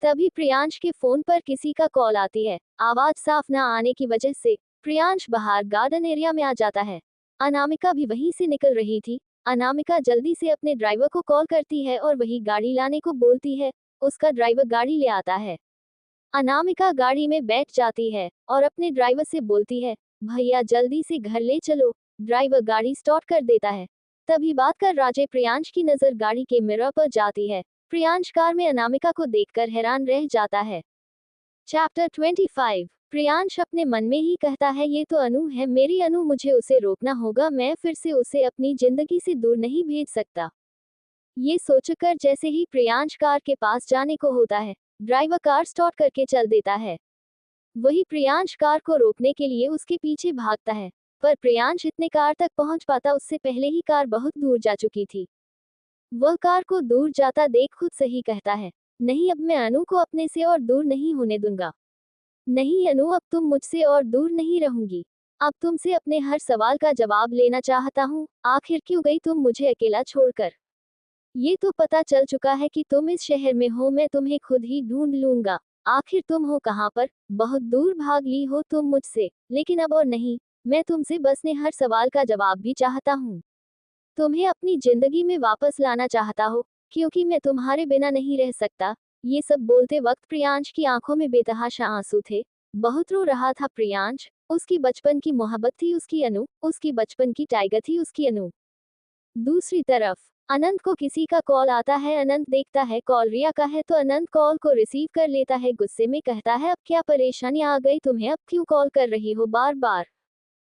तभी प्रियांश के फोन पर किसी का कॉल आती है। आवाज साफ ना आने की वजह से प्रियांश बाहर गार्डन एरिया में आ जाता है। अनामिका भी वहीं से निकल रही थी। अनामिका जल्दी से अपने ड्राइवर को कॉल करती है और वही गाड़ी लाने को बोलती है। उसका ड्राइवर गाड़ी ले आता है। अनामिका गाड़ी में बैठ जाती है और अपने ड्राइवर से बोलती है, भैया जल्दी से घर ले चलो। ड्राइवर गाड़ी स्टार्ट कर देता है। तभी बात कर राजे प्रियांश की नजर गाड़ी के मिरर पर जाती है। प्रियांश कार में अनामिका को देखकर हैरान रह जाता है। चैप्टर 25। प्रियांश अपने मन में ही कहता है, ये तो अनु है, मेरी अनु, मुझे उसे रोकना होगा। मैं फिर से उसे अपनी जिंदगी से दूर नहीं भेज सकता। ये सोचकर जैसे ही प्रियांश कार के पास जाने को होता है, ड्राइवर कार स्टार्ट करके चल देता है। वही प्रियांश कार को रोकने के लिए उसके पीछे भागता है, पर प्रियांश इतने कार तक पहुंच पाता उससे पहले ही कार बहुत दूर जा चुकी थी। वह कार को दूर जाता देख खुद से ही कहता है, नहीं अब मैं अनु को अपने से और दूर नहीं होने दूंगा। नहीं अनु, अब तुम मुझसे और दूर नहीं रहूंगी। अब तुमसे अपने हर सवाल का जवाब लेना चाहता हूँ। आखिर क्यों गई तुम मुझे अकेला छोड़कर। ये तो पता चल चुका है कि तुम इस शहर में हो, मैं तुम्हें खुद ही ढूंढ लूंगा। आखिर तुम हो कहाँ पर। बहुत दूर भाग ली हो तुम मुझसे, लेकिन अब और नहीं। मैं तुमसे बस ने हर सवाल का जवाब भी चाहता हूँ। तुम्हें अपनी जिंदगी में वापस लाना चाहता हो, क्योंकि मैं तुम्हारे बिना नहीं रह सकता। ये सब बोलते वक्त प्रियांश की आंखों में बेतहाशा आंसू थे। बहुत रो रहा था प्रियांश। उसकी बचपन की मोहब्बत थी उसकी अनु, उसकी बचपन की टाइगर थी उसकी अनु। दूसरी तरफ अनंत को किसी का कॉल आता है। अनंत देखता है कॉल रिया का है तो अनंत कॉल को रिसीव कर लेता है। गुस्से में कहता है, अब क्या परेशानी आ गई तुम्हें, अब क्यों कॉल कर रही हो बार बार।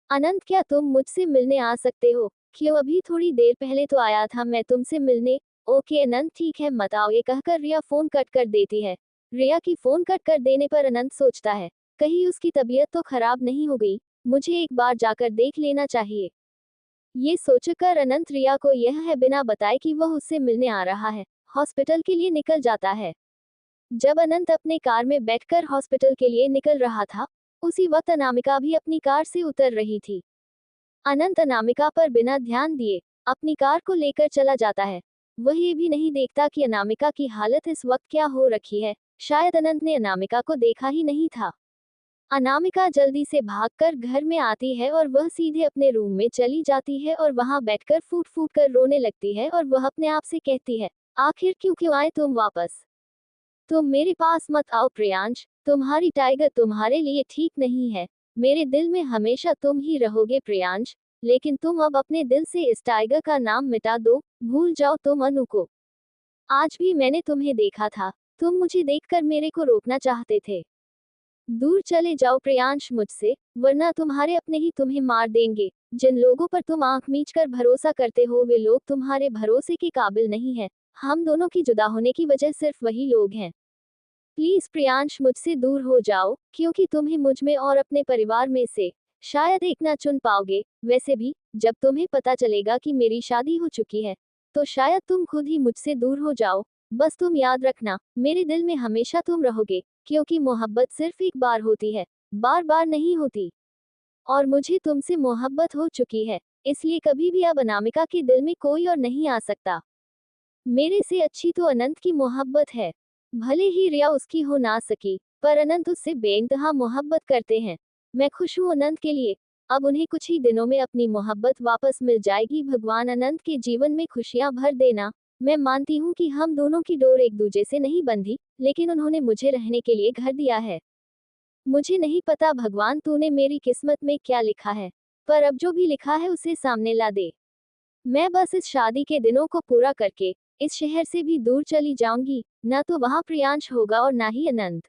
अनंत क्या तुम मुझसे मिलने आ सकते हो। क्यों, अभी थोड़ी देर पहले तो आया था मैं तुमसे मिलने। ओके अनंत ठीक है मत आओ, ये कहकर रिया फोन कट कर देती है। रिया की फोन कट कर देने पर अनंत सोचता है कहीं उसकी तबीयत तो खराब नहीं हो गई, मुझे एक बार जाकर देख लेना चाहिए। ये सोचकर अनंत रिया को यह है बिना बताए कि वह उससे मिलने आ रहा है, हॉस्पिटल के लिए निकल जाता है। जब अनंत अपने कार में बैठकर हॉस्पिटल के लिए निकल रहा था, उसी वक्त अनामिका भी अपनी कार से उतर रही थी। अनंत अनामिका पर बिना ध्यान दिए अपनी कार को लेकर चला जाता है। वह ये भी नहीं देखता कि अनामिका की हालत इस वक्त क्या हो रखी है। शायद अनंत ने अनामिका को देखा ही नहीं था। अनामिका जल्दी से भागकर घर में आती है और वह सीधे अपने रूम में चली जाती है और वहां बैठकर फूट फूट कर रोने लगती है और वह अपने आप से कहती है आखिर क्यों क्यों आए तुम वापस। तुम मेरे पास मत आओ प्रियांश, तुम्हारी टाइगर तुम्हारे लिए ठीक नहीं है। मेरे दिल में हमेशा तुम ही रहोगे प्रियांश, लेकिन तुम अब अपने दिल से इस टाइगर का नाम मिटा दो, भूल जाओ तुम अनु को। आज भी मैंने तुम्हें देखा था, तुम मुझे देखकर मेरे को रोकना चाहते थे। दूर चले जाओ प्रियांश मुझसे, वरना तुम्हारे अपने ही तुम्हें मार देंगे। जिन लोगों पर तुम आंख मीच कर भरोसा करते हो वे लोग तुम्हारे भरोसे के काबिल नहीं है। हम दोनों की जुदा होने की वजह सिर्फ वही लोग हैं। प्लीज प्रियांश मुझसे दूर हो जाओ, क्योंकि तुम्हें मुझ में और अपने परिवार में से शायद एक ना चुन पाओगे। वैसे भी जब तुम्हें पता चलेगा कि मेरी शादी हो चुकी है, तो शायद तुम खुद ही मुझसे दूर हो जाओ। बस तुम याद रखना, मेरे दिल में हमेशा तुम रहोगे, क्योंकि मोहब्बत सिर्फ एक बार होती है, बार बार नहीं होती। और मुझे तुमसे मोहब्बत हो चुकी है, इसलिए कभी भी अब अनामिका के दिल में कोई और नहीं आ सकता। मेरे से अच्छी तो अनंत की मोहब्बत है। भले ही रिया उसकी हो ना सकी, पर अनंत उससे बेइंतहा मोहब्बत करते हैं। मैं खुश हूँ अनंत के लिए। अब उन्हें कुछ ही दिनों में अपनी मोहब्बत वापस मिल जाएगी। भगवान अनंत के जीवन में खुशियां भर देना। मैं मानती हूँ कि हम दोनों की डोर एक दूजे से नहीं बंधी, लेकिन उन्होंने मुझे रहने के लिए घर दिया है। मुझे नहीं पता भगवान तूने मेरी किस्मत में क्या लिखा है, पर अब जो भी लिखा है उसे सामने ला दे। मैं बस इस शादी के दिनों को पूरा करके इस शहर से भी दूर चली जाऊंगी, ना तो वहां प्रियांश होगा और ना ही अनंत।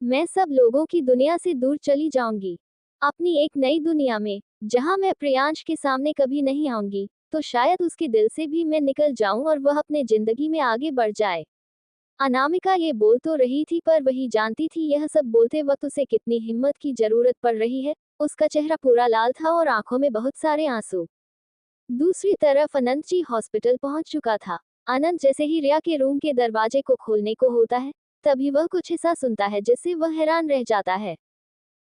मैं सब लोगों की दुनिया से दूर चली जाऊंगी, अपनी एक नई दुनिया में, जहां मैं प्रियांश के सामने कभी नहीं आऊंगी, तो शायद उसके दिल से भी मैं निकल जाऊं और वह अपने जिंदगी में आगे बढ़ जाए। अनामिका ये बोल तो रही थी, पर वही जानती थी यह सब बोलते वक्त उसे कितनी हिम्मत की जरूरत पड़ रही है। उसका चेहरा पूरा लाल था और आंखों में बहुत सारे आंसू। दूसरी तरफ अनंत जी हॉस्पिटल पहुंच चुका था। अनंत जैसे ही रिया के रूम के दरवाजे को खोलने को होता है, तभी वह कुछ ऐसा सुनता है जिससे वह हैरान रह जाता है।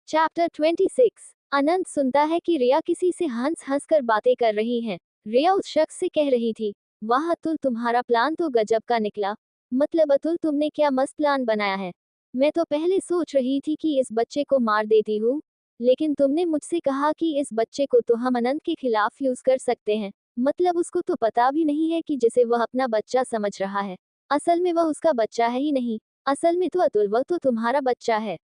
चैप्टर 26। अनंत सुनता है कि रिया किसी से हंस हंस कर बातें कर रही हैं। रिया उस शख्स से कह रही थी, वाह अतुल तुम्हारा प्लान तो गजब का निकला। मतलब अतुल तुमने क्या मस्त प्लान बनाया है। मैं तो पहले सोच रही थी कि इस बच्चे को मार देती हूँ, लेकिन तुमने मुझसे कहा कि इस बच्चे को तो हम अनंत के खिलाफ यूज कर सकते हैं। मतलब उसको तो पता भी नहीं है कि जिसे वह अपना बच्चा समझ रहा है, असल में वह उसका बच्चा है ही नहीं। असल में तो अतुल वह तो तुम्हारा बच्चा है।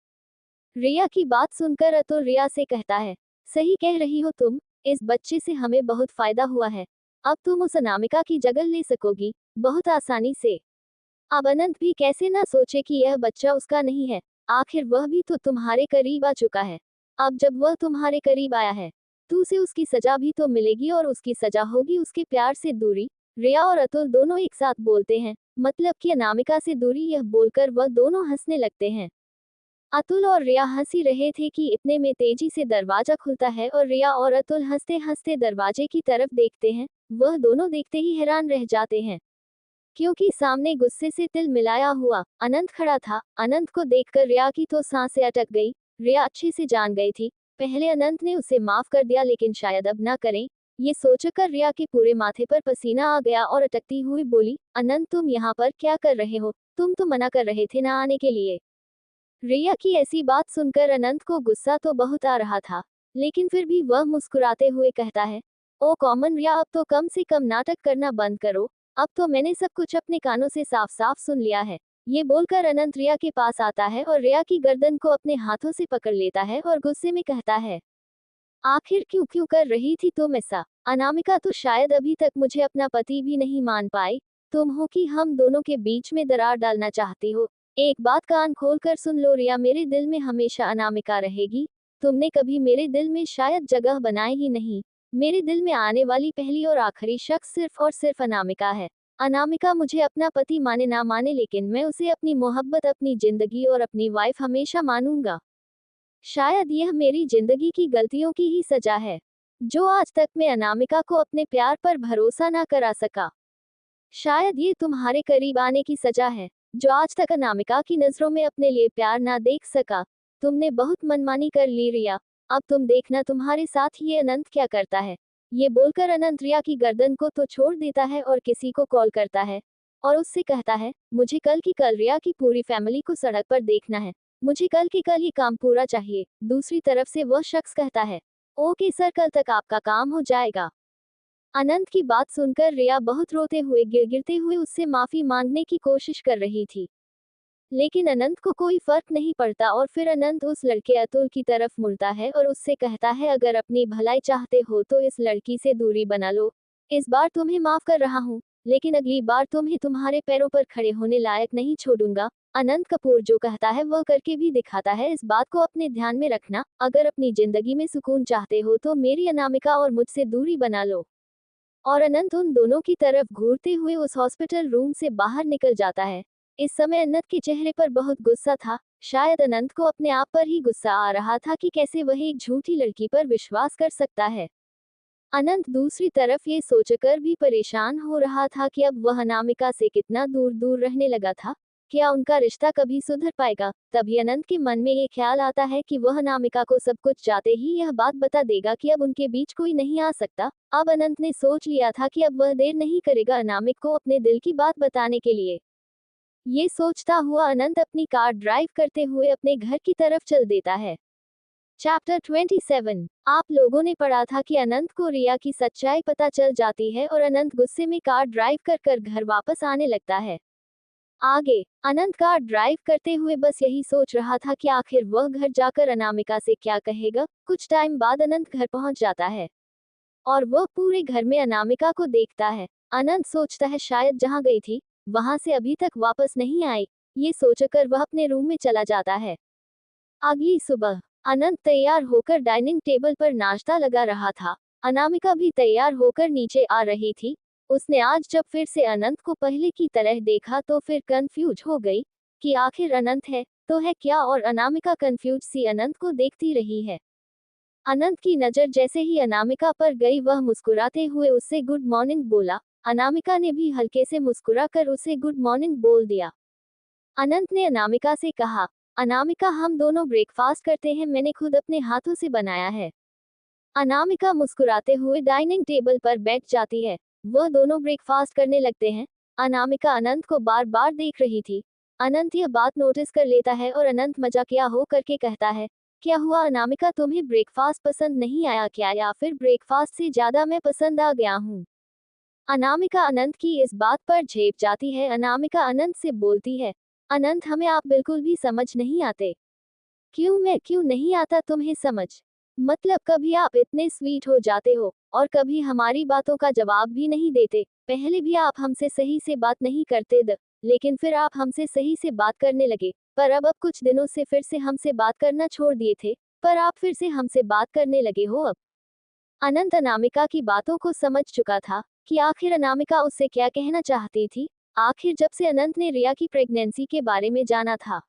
रिया की बात सुनकर अतुल रिया से कहता है, सही कह रही हो तुम, इस बच्चे से हमें बहुत फायदा हुआ है। अब तुम उस अनामिका की जगह ले सकोगी, बहुत आसानी से। अब अनंत भी कैसे ना सोचे कि यह बच्चा उसका नहीं है, आखिर वह भी तो तुम्हारे करीब आ चुका है। अब जब वह तुम्हारे करीब आया है, तो उसे उसकी सजा भी तो मिलेगी, और उसकी सजा होगी उसके प्यार से दूरी। रिया और अतुल दोनों एक साथ बोलते हैं, मतलब कि अनामिका से दूरी। यह बोलकर वह दोनों हंसने लगते हैं। अतुल और रिया हंसी रहे थे कि इतने में तेजी से दरवाजा खुलता है और रिया और अतुल हंसते हंसते दरवाजे की तरफ देखते हैं। वह दोनों देखते ही हैरान रह जाते हैं, क्योंकि सामने गुस्से से तिल मिलाया हुआ अनंत खड़ा था। अनंत को देखकर रिया की तो सांसें अटक गई। रिया अच्छे से जान गई थी, पहले अनंत ने उसे माफ कर दिया, लेकिन शायद अब ना करें। ये सोचकर रिया के पूरे माथे पर पसीना आ गया और अटकती हुई बोली, अनंत तुम यहाँ पर क्या कर रहे हो, तुम तो मना कर रहे थे ना आने के लिए। रिया की ऐसी बात सुनकर अनंत को गुस्सा तो बहुत आ रहा था, लेकिन फिर भी वह मुस्कुराते हुए कहता है, ओ कॉमन रिया, अब तो कम से कम नाटक करना बंद करो। अब तो मैंने सब कुछ अपने कानों से साफ साफ सुन लिया है। ये बोलकर अनंत रिया के पास आता है और रिया की गर्दन को अपने हाथों से पकड़ लेता है और गुस्से में कहता है, आखिर क्यों क्यों कर रही थी तुम ऐसा। अनामिका तो शायद अभी तक मुझे अपना पति भी नहीं मान पाई। तुम हो कि हम दोनों के बीच में दरार डालना चाहती हो। एक बात कान खोल कर सुन लो रिया, मेरे दिल में हमेशा अनामिका रहेगी। तुमने कभी मेरे दिल में शायद जगह बनाई ही नहीं। मेरे दिल में आने वाली पहली और आखिरी शख्स सिर्फ और सिर्फ अनामिका है। अनामिका मुझे अपना पति माने ना माने, लेकिन मैं उसे अपनी मोहब्बत, अपनी जिंदगी और अपनी वाइफ हमेशा मानूंगा। शायद यह मेरी जिंदगी की गलतियों की ही सजा है, जो आज तक मैं अनामिका को अपने प्यार पर भरोसा ना करा सका। शायद ये तुम्हारे करीब आने की सजा है, जो आज तक अनामिका की नजरों में अपने लिए प्यार ना देख सका। तुमने बहुत मनमानी कर ली रिया, अब तुम देखना तुम्हारे साथ ये अनंत क्या करता है। ये बोलकर अनंत रिया की गर्दन को तो छोड़ देता है और किसी को कॉल करता है और उससे कहता है, मुझे कल की कल रिया की पूरी फैमिली को सड़क पर देखना है। मुझे कल की कल ही काम पूरा चाहिए। दूसरी तरफ से वह शख्स कहता है, ओके सर, कल तक आपका काम हो जाएगा। अनंत की बात सुनकर रिया बहुत रोते हुए, गिड़गिड़ते हुए उससे माफी मांगने की कोशिश कर रही थी, लेकिन अनंत को कोई फर्क नहीं पड़ता और फिर अनंत उस लड़के अतुल की तरफ मुड़ता है और उससे कहता है, अगर अपनी भलाई चाहते हो तो इस लड़की से दूरी बना लो। इस बार तुम्हें माफ कर रहा हूँ, लेकिन अगली बार तुम्हें तुम्हारे पैरों पर खड़े होने लायक नहीं छोड़ूंगा। अनंत कपूर जो कहता है वह करके भी दिखाता है। इस बात को अपने ध्यान में रखना, अगर अपनी जिंदगी में सुकून चाहते हो तो मेरी अनामिका और मुझसे दूरी बना लो। और अनंत उन दोनों की तरफ घूरते हुए उस हॉस्पिटल रूम से बाहर निकल जाता है। इस समय अनंत के चेहरे पर बहुत गुस्सा था। शायद अनंत को अपने आप पर ही गुस्सा आ रहा था कि कैसे वह एक झूठी लड़की पर विश्वास कर सकता है। अनंत दूसरी तरफ ये सोचकर भी परेशान हो रहा था कि अब वह अनामिका से कितना दूर दूर रहने लगा था। क्या उनका रिश्ता कभी सुधर पाएगा? तभी अनंत के मन में ये ख्याल आता है कि वह अनामिका को सब कुछ जाते ही यह बात बता देगा कि अब उनके बीच कोई नहीं आ सकता। अब अनंत ने सोच लिया था कि अब वह देर नहीं करेगा अनामिक को अपने दिल की बात बताने के लिए। ये सोचता हुआ अनंत अपनी कार ड्राइव करते हुए अपने घर की तरफ चल देता है। चैप्टर 27। आप लोगों ने पढ़ा था कि अनंत को रिया की सच्चाई पता चल जाती है और अनंत गुस्से में कार ड्राइव कर घर वापस आने लगता है। आगे अनंत कार ड्राइव करते हुए बस यही सोच रहा था कि आखिर वह घर जाकर अनामिका से क्या कहेगा। कुछ टाइम बाद अनंत घर पहुंच जाता है और वह पूरे घर में अनामिका को देखता है। अनंत सोचता है शायद जहां गई थी वहां से अभी तक वापस नहीं आई। ये सोचकर वह अपने रूम में चला जाता है। अगली सुबह अनंत तैयार होकर डाइनिंग टेबल पर नाश्ता लगा रहा था। अनामिका भी तैयार होकर नीचे आ रही थी। उसने आज जब फिर से अनंत को पहले की तरह देखा तो फिर कंफ्यूज हो गई कि आखिर अनंत है तो है क्या, और अनामिका कंफ्यूज सी अनंत को देखती रही है। अनंत की नजर जैसे ही अनामिका पर गई वह मुस्कुराते हुए उससे गुड मॉर्निंग बोला। अनामिका ने भी हल्के से मुस्कुराकर उसे गुड मॉर्निंग बोल दिया। अनंत ने अनामिका से कहा, अनामिका हम दोनों ब्रेकफास्ट करते हैं, मैंने खुद अपने हाथों से बनाया है। अनामिका मुस्कुराते हुए डाइनिंग टेबल पर बैठ जाती है। वह दोनों ब्रेकफास्ट करने लगते हैं। अनामिका अनंत को बार बार देख रही थी। अनंत यह बात नोटिस कर लेता है और अनंत मजाकिया हो करके कहता है, क्या हुआ अनामिका, तुम्हें ब्रेकफास्ट पसंद नहीं आया क्या, या फिर ब्रेकफास्ट से ज्यादा मैं पसंद आ गया हूँ? अनामिका अनंत की इस बात पर झेप जाती है। अनामिका अनंत से बोलती है, अनंत हमें आप बिल्कुल भी समझ नहीं आते। मैं क्यों नहीं आता तुम्हें समझ? मतलब कभी आप इतने स्वीट हो जाते हो और कभी हमारी बातों का जवाब भी नहीं देते। पहले भी आप हमसे सही से बात नहीं करते लेकिन फिर आप हमसे सही से बात करने लगे, पर अब कुछ दिनों से फिर से हमसे बात करना छोड़ दिए थे, पर आप फिर से हमसे बात करने लगे हो अब। अनंत अनामिका की बातों को समझ चुका था कि आखिर अनामिका उससे क्या कहना चाहती थी। आखिर जब से अनंत ने रिया की प्रेगनेंसी के बारे में जाना था,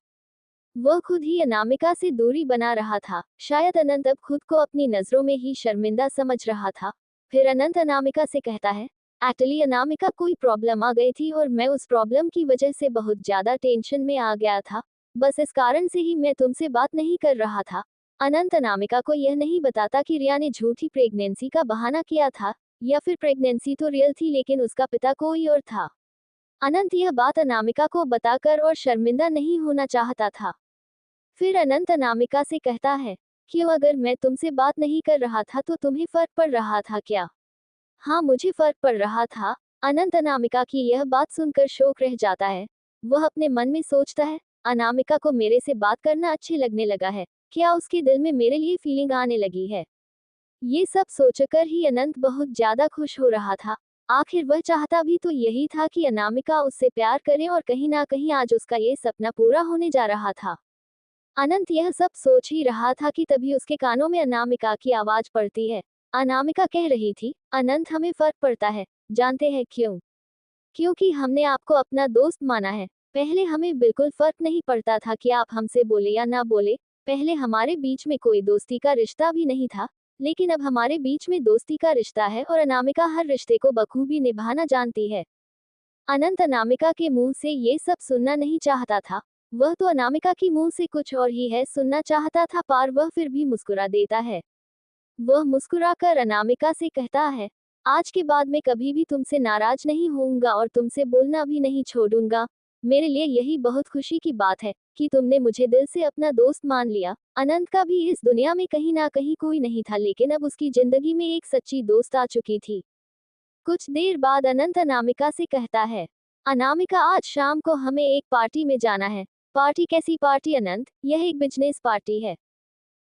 वह खुद ही अनामिका से दूरी बना रहा था। शायद अनंत अब खुद को अपनी नजरों में ही शर्मिंदा समझ रहा था। फिर अनंत अनामिका से कहता है, एक्चुअली अनामिका कोई प्रॉब्लम आ गई थी और मैं उस प्रॉब्लम की वजह से बहुत ज्यादा टेंशन में आ गया था। बस इस कारण से ही मैं तुमसे बात नहीं कर रहा था। अनंत अनामिका को यह नहीं बताता कि रिया ने झूठी प्रेगनेंसी का बहाना किया था, या फिर प्रेगनेंसी तो रियल थी लेकिन उसका पिता कोई और था। अनंत यह बात अनामिका को बताकर और शर्मिंदा नहीं होना चाहता था। फिर अनंत अनामिका से कहता है, क्यों, अगर मैं तुमसे बात नहीं कर रहा था तो तुम्हें फर्क पड़ रहा था क्या? हाँ, मुझे फर्क पड़ रहा था। अनंत अनामिका की यह बात सुनकर शौक रह जाता है। वह अपने मन में सोचता है, अनामिका को मेरे से बात करना अच्छे लगने लगा है। क्या उसके दिल में मेरे लिए फीलिंग आने लगी है? ये सब सोचकर ही अनंत बहुत ज्यादा खुश हो रहा था। आखिर वह चाहता भी तो यही था कि अनामिका उससे प्यार करे और कहीं ना कहीं आज उसका ये सपना पूरा होने जा रहा था। अनंत यह सब सोच ही रहा था कि तभी उसके कानों में अनामिका की आवाज पड़ती है। अनामिका कह रही थी, अनंत हमें फर्क पड़ता है, जानते हैं क्यों? क्योंकि हमने आपको अपना दोस्त माना है। पहले हमें बिल्कुल फर्क नहीं पड़ता था कि आप हमसे बोले या ना बोले, पहले हमारे बीच में कोई दोस्ती का रिश्ता भी नहीं था, लेकिन अब हमारे बीच में दोस्ती का रिश्ता है और अनामिका हर रिश्ते को बखूबी निभाना जानती है। अनंत अनामिका के मुंह से ये सब सुनना नहीं चाहता था। वह तो अनामिका की मुंह से कुछ और ही है सुनना चाहता था, पर वह फिर भी मुस्कुरा देता है। वह मुस्कुराकर अनामिका से कहता है, आज के बाद मैं कभी भी तुमसे नाराज नहीं होऊंगा और तुमसे बोलना भी नहीं छोड़ूंगा। मेरे लिए यही बहुत खुशी की बात है कि तुमने मुझे दिल से अपना दोस्त मान लिया। अनंत का भी इस दुनिया में कहीं ना कहीं कोई नहीं था, लेकिन अब उसकी जिंदगी में एक सच्ची दोस्त आ चुकी थी। कुछ देर बाद अनंत अनामिका से कहता है, अनामिका आज शाम को हमें एक पार्टी में जाना है। पार्टी? कैसी पार्टी अनंत? यह एक बिजनेस पार्टी है,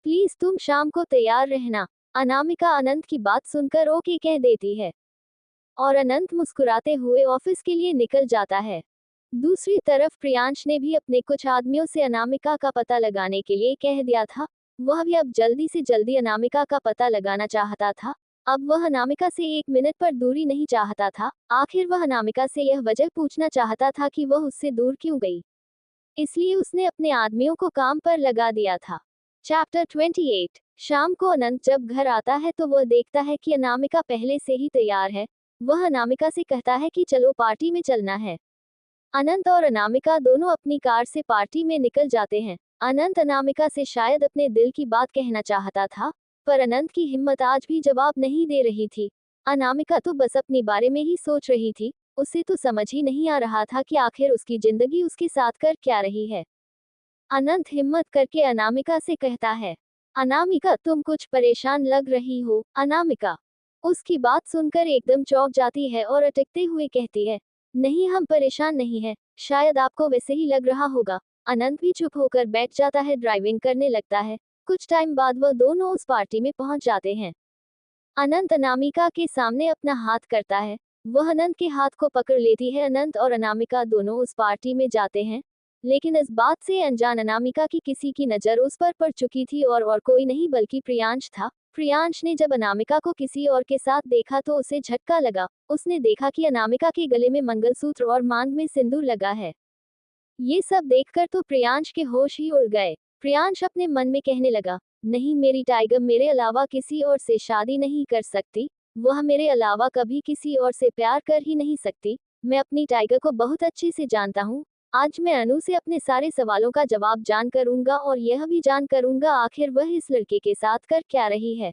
प्लीज तुम शाम को तैयार रहना। अनामिका अनंत की बात सुनकर ओके कह देती है और अनंत मुस्कुराते हुए ऑफिस के लिए निकल जाता है। दूसरी तरफ प्रियांश ने भी अपने कुछ आदमियों से अनामिका का पता लगाने के लिए कह दिया था। वह भी अब जल्दी से जल्दी अनामिका का पता लगाना चाहता था। अब वह अनामिका से एक मिनट पर दूरी नहीं चाहता था। आखिर वह अनामिका से यह वजह पूछना चाहता था कि वह उससे दूर क्यों गई। इसलिए उसने अपने आदमियों को काम पर लगा दिया था। चैप्टर 28। शाम को अनंत जब घर आता है तो वह देखता है कि अनामिका पहले से ही तैयार है। वह अनामिका से कहता है कि चलो पार्टी में चलना है। अनंत और अनामिका दोनों अपनी कार से पार्टी में निकल जाते हैं। अनंत अनामिका से शायद अपने दिल की बात कहना चाहता था, पर अनंत की हिम्मत आज भी जवाब नहीं दे रही थी। अनामिका तो बस अपने बारे में ही सोच रही थी। उसे तो समझ ही नहीं आ रहा था कि आखिर उसकी जिंदगी उसके साथ कर क्या रही है। अनंत हिम्मत करके अनामिका से कहता है, अनामिका तुम कुछ परेशान लग रही हो। अनामिका उसकी बात सुनकर एकदम चौंक जाती है और अटकते हुए कहती है, नहीं हम परेशान नहीं है, शायद आपको वैसे ही लग रहा होगा। अनंत भी चुप होकर बैठ जाता है, ड्राइविंग करने लगता है। कुछ टाइम बाद वह दोनों उस पार्टी में पहुंच जाते हैं। अनंत अनामिका के सामने अपना हाथ करता है। वह अनंत के हाथ को पकड़ लेती है। अनंत और अनामिका दोनों उस पार्टी में जाते हैं, लेकिन इस बात से अनजान अनामिका की किसी की नजर उस पर पड़ चुकी थी और कोई नहीं बल्कि प्रियांश था। प्रियांश ने जब अनामिका को किसी और के साथ देखा तो उसे झटका लगा। उसने देखा कि अनामिका के गले में मंगलसूत्र और मांग में सिंदूर लगा है। ये सब देखकर तो प्रियांश के होश ही उड़ गए। प्रियांश अपने मन में कहने लगा, नहीं मेरी टाइगर मेरे अलावा किसी और से शादी नहीं कर सकती। वह मेरे अलावा कभी किसी और से प्यार कर ही नहीं सकती। मैं अपनी टाइगर को बहुत अच्छे से जानता हूँ। आज मैं अनु से अपने सारे सवालों का जवाब जान करूंगा और यह भी जान करूंगा आखिर वह इस लड़के के साथ कर क्या रही है।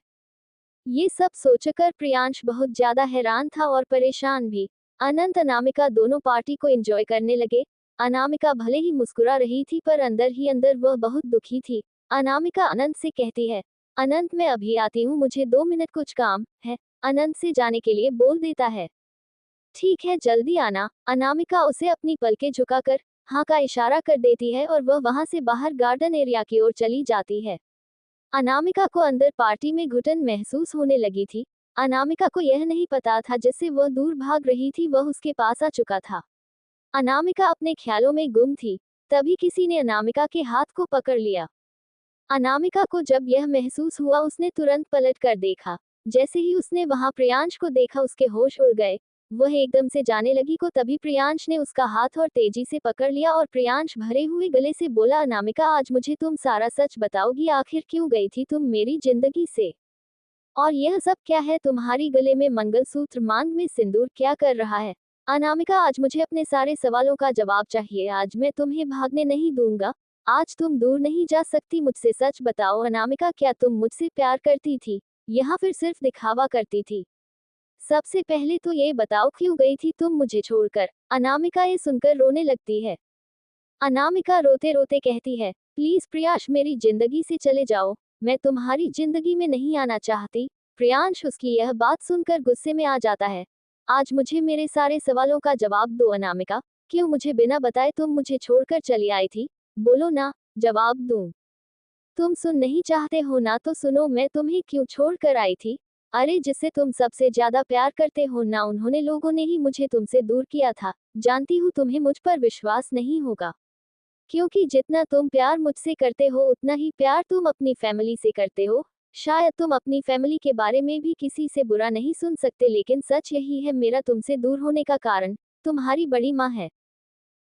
ये सब सोचकर प्रियांश बहुत ज्यादा हैरान था और परेशान भी। अनंत अनामिका दोनों पार्टी को एंजॉय करने लगे। अनामिका भले ही मुस्कुरा रही थी पर अंदर ही अंदर वह बहुत दुखी थी। अनामिका अनंत से कहती है, अनंत मैं अभी आती हूँ, मुझे 2 मिनट कुछ काम है। अनंत से जाने के लिए बोल देता है। ठीक है जल्दी आना। अनामिका उसे अपनी पलकें झुकाकर हाँ का इशारा कर देती है और वह वहां से बाहर गार्डन एरिया की ओर चली जाती है। अनामिका को अंदर पार्टी में घुटन महसूस होने लगी थी। अनामिका को यह नहीं पता था जिससे वह दूर भाग रही थी वह उसके पास आ चुका था। अनामिका अपने ख्यालों में गुम थी। तभी किसी ने अनामिका के हाथ को पकड़ लिया। अनामिका को जब यह महसूस हुआ उसने तुरंत पलट कर देखा। जैसे ही उसने वहां प्रियांश को देखा उसके होश उड़ गए। वह एकदम से जाने लगी को तभी प्रियांश ने उसका हाथ और तेजी से पकड़ लिया और प्रियांश भरे हुए गले से बोला, अनामिका आज मुझे तुम सारा सच बताओगी, आखिर क्यों गई थी तुम मेरी जिंदगी से? और यह सब क्या है? तुम्हारी गले में मंगलसूत्र, मांग में सिंदूर क्या कर रहा है? अनामिका आज मुझे अपने सारे सवालों का जवाब चाहिए। आज मैं तुम्हें भागने नहीं दूंगा। आज तुम दूर नहीं जा सकती मुझसे। सच बताओ अनामिका, क्या तुम मुझसे प्यार करती थी या फिर सिर्फ दिखावा करती थी? सबसे पहले तो ये बताओ क्यों गई थी तुम मुझे छोड़कर? अनामिका ये सुनकर रोने लगती है। अनामिका रोते रोते कहती है, प्लीज प्रियांश मेरी जिंदगी से चले जाओ, मैं तुम्हारी जिंदगी में नहीं आना चाहती। प्रियांश उसकी यह बात सुनकर गुस्से में आ जाता है। आज मुझे मेरे सारे सवालों का जवाब दो अनामिका, क्यों मुझे बिना बताए तुम मुझे छोड़कर चली आई थी? बोलो ना, जवाब दूं। तुम सुन नहीं चाहते हो ना तो सुनो, मैं तुम्हें क्यों छोड़ कर आई थी? अरे जिससे तुम सबसे ज्यादा प्यार करते हो ना, उन्होंने लोगों ने ही मुझे तुमसे दूर किया था। जानती हूँ तुम्हें मुझ पर विश्वास नहीं होगा, क्योंकि जितना तुम प्यार मुझसे करते हो उतना ही प्यार तुम अपनी फैमिली से करते हो। शायद तुम अपनी फैमिली के बारे में भी किसी से बुरा नहीं सुन सकते, लेकिन सच यही है, मेरा तुमसे दूर होने का कारण तुम्हारी बड़ी माँ है।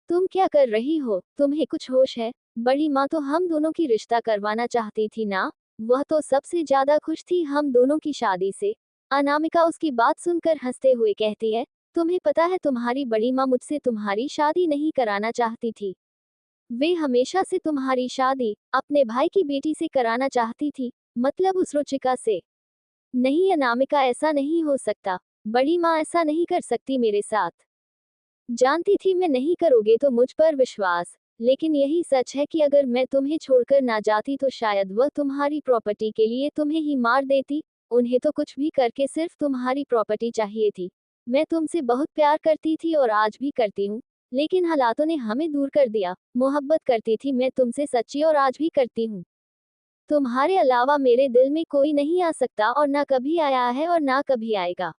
तुम क्या कर रही हो? तुम्हें कुछ होश है? बड़ी माँ तो हम दोनों की रिश्ता करवाना चाहती थी ना? वह तो सबसे ज्यादा खुश थी हम दोनों की शादी से। अनामिका उसकी बात सुनकर हंसते हुए कहती है, तुम्हें पता है तुम्हारी बड़ी माँ मुझसे तुम्हारी शादी नहीं कराना चाहती थी। वे हमेशा से तुम्हारी शादी अपने भाई की बेटी से कराना चाहती थी, मतलब उस रुचिका से। नहीं अनामिका, ऐसा नहीं हो सकता। बड़ी माँ ऐसा नहीं कर सकती मेरे साथ। जानती थी मैं नहीं करोगे तो मुझ पर विश्वास, लेकिन यही सच है कि अगर मैं तुम्हें छोड़कर ना जाती तो शायद वह तुम्हारी प्रॉपर्टी के लिए तुम्हें ही मार देती। उन्हें तो कुछ भी करके सिर्फ तुम्हारी प्रॉपर्टी चाहिए थी। मैं तुमसे बहुत प्यार करती थी और आज भी करती हूँ, लेकिन हालातों ने हमें दूर कर दिया। मोहब्बत करती थी मैं तुमसे सच्ची और आज भी करती हूँ। तुम्हारे अलावा मेरे दिल में कोई नहीं आ सकता और ना कभी आया है और ना कभी आएगा।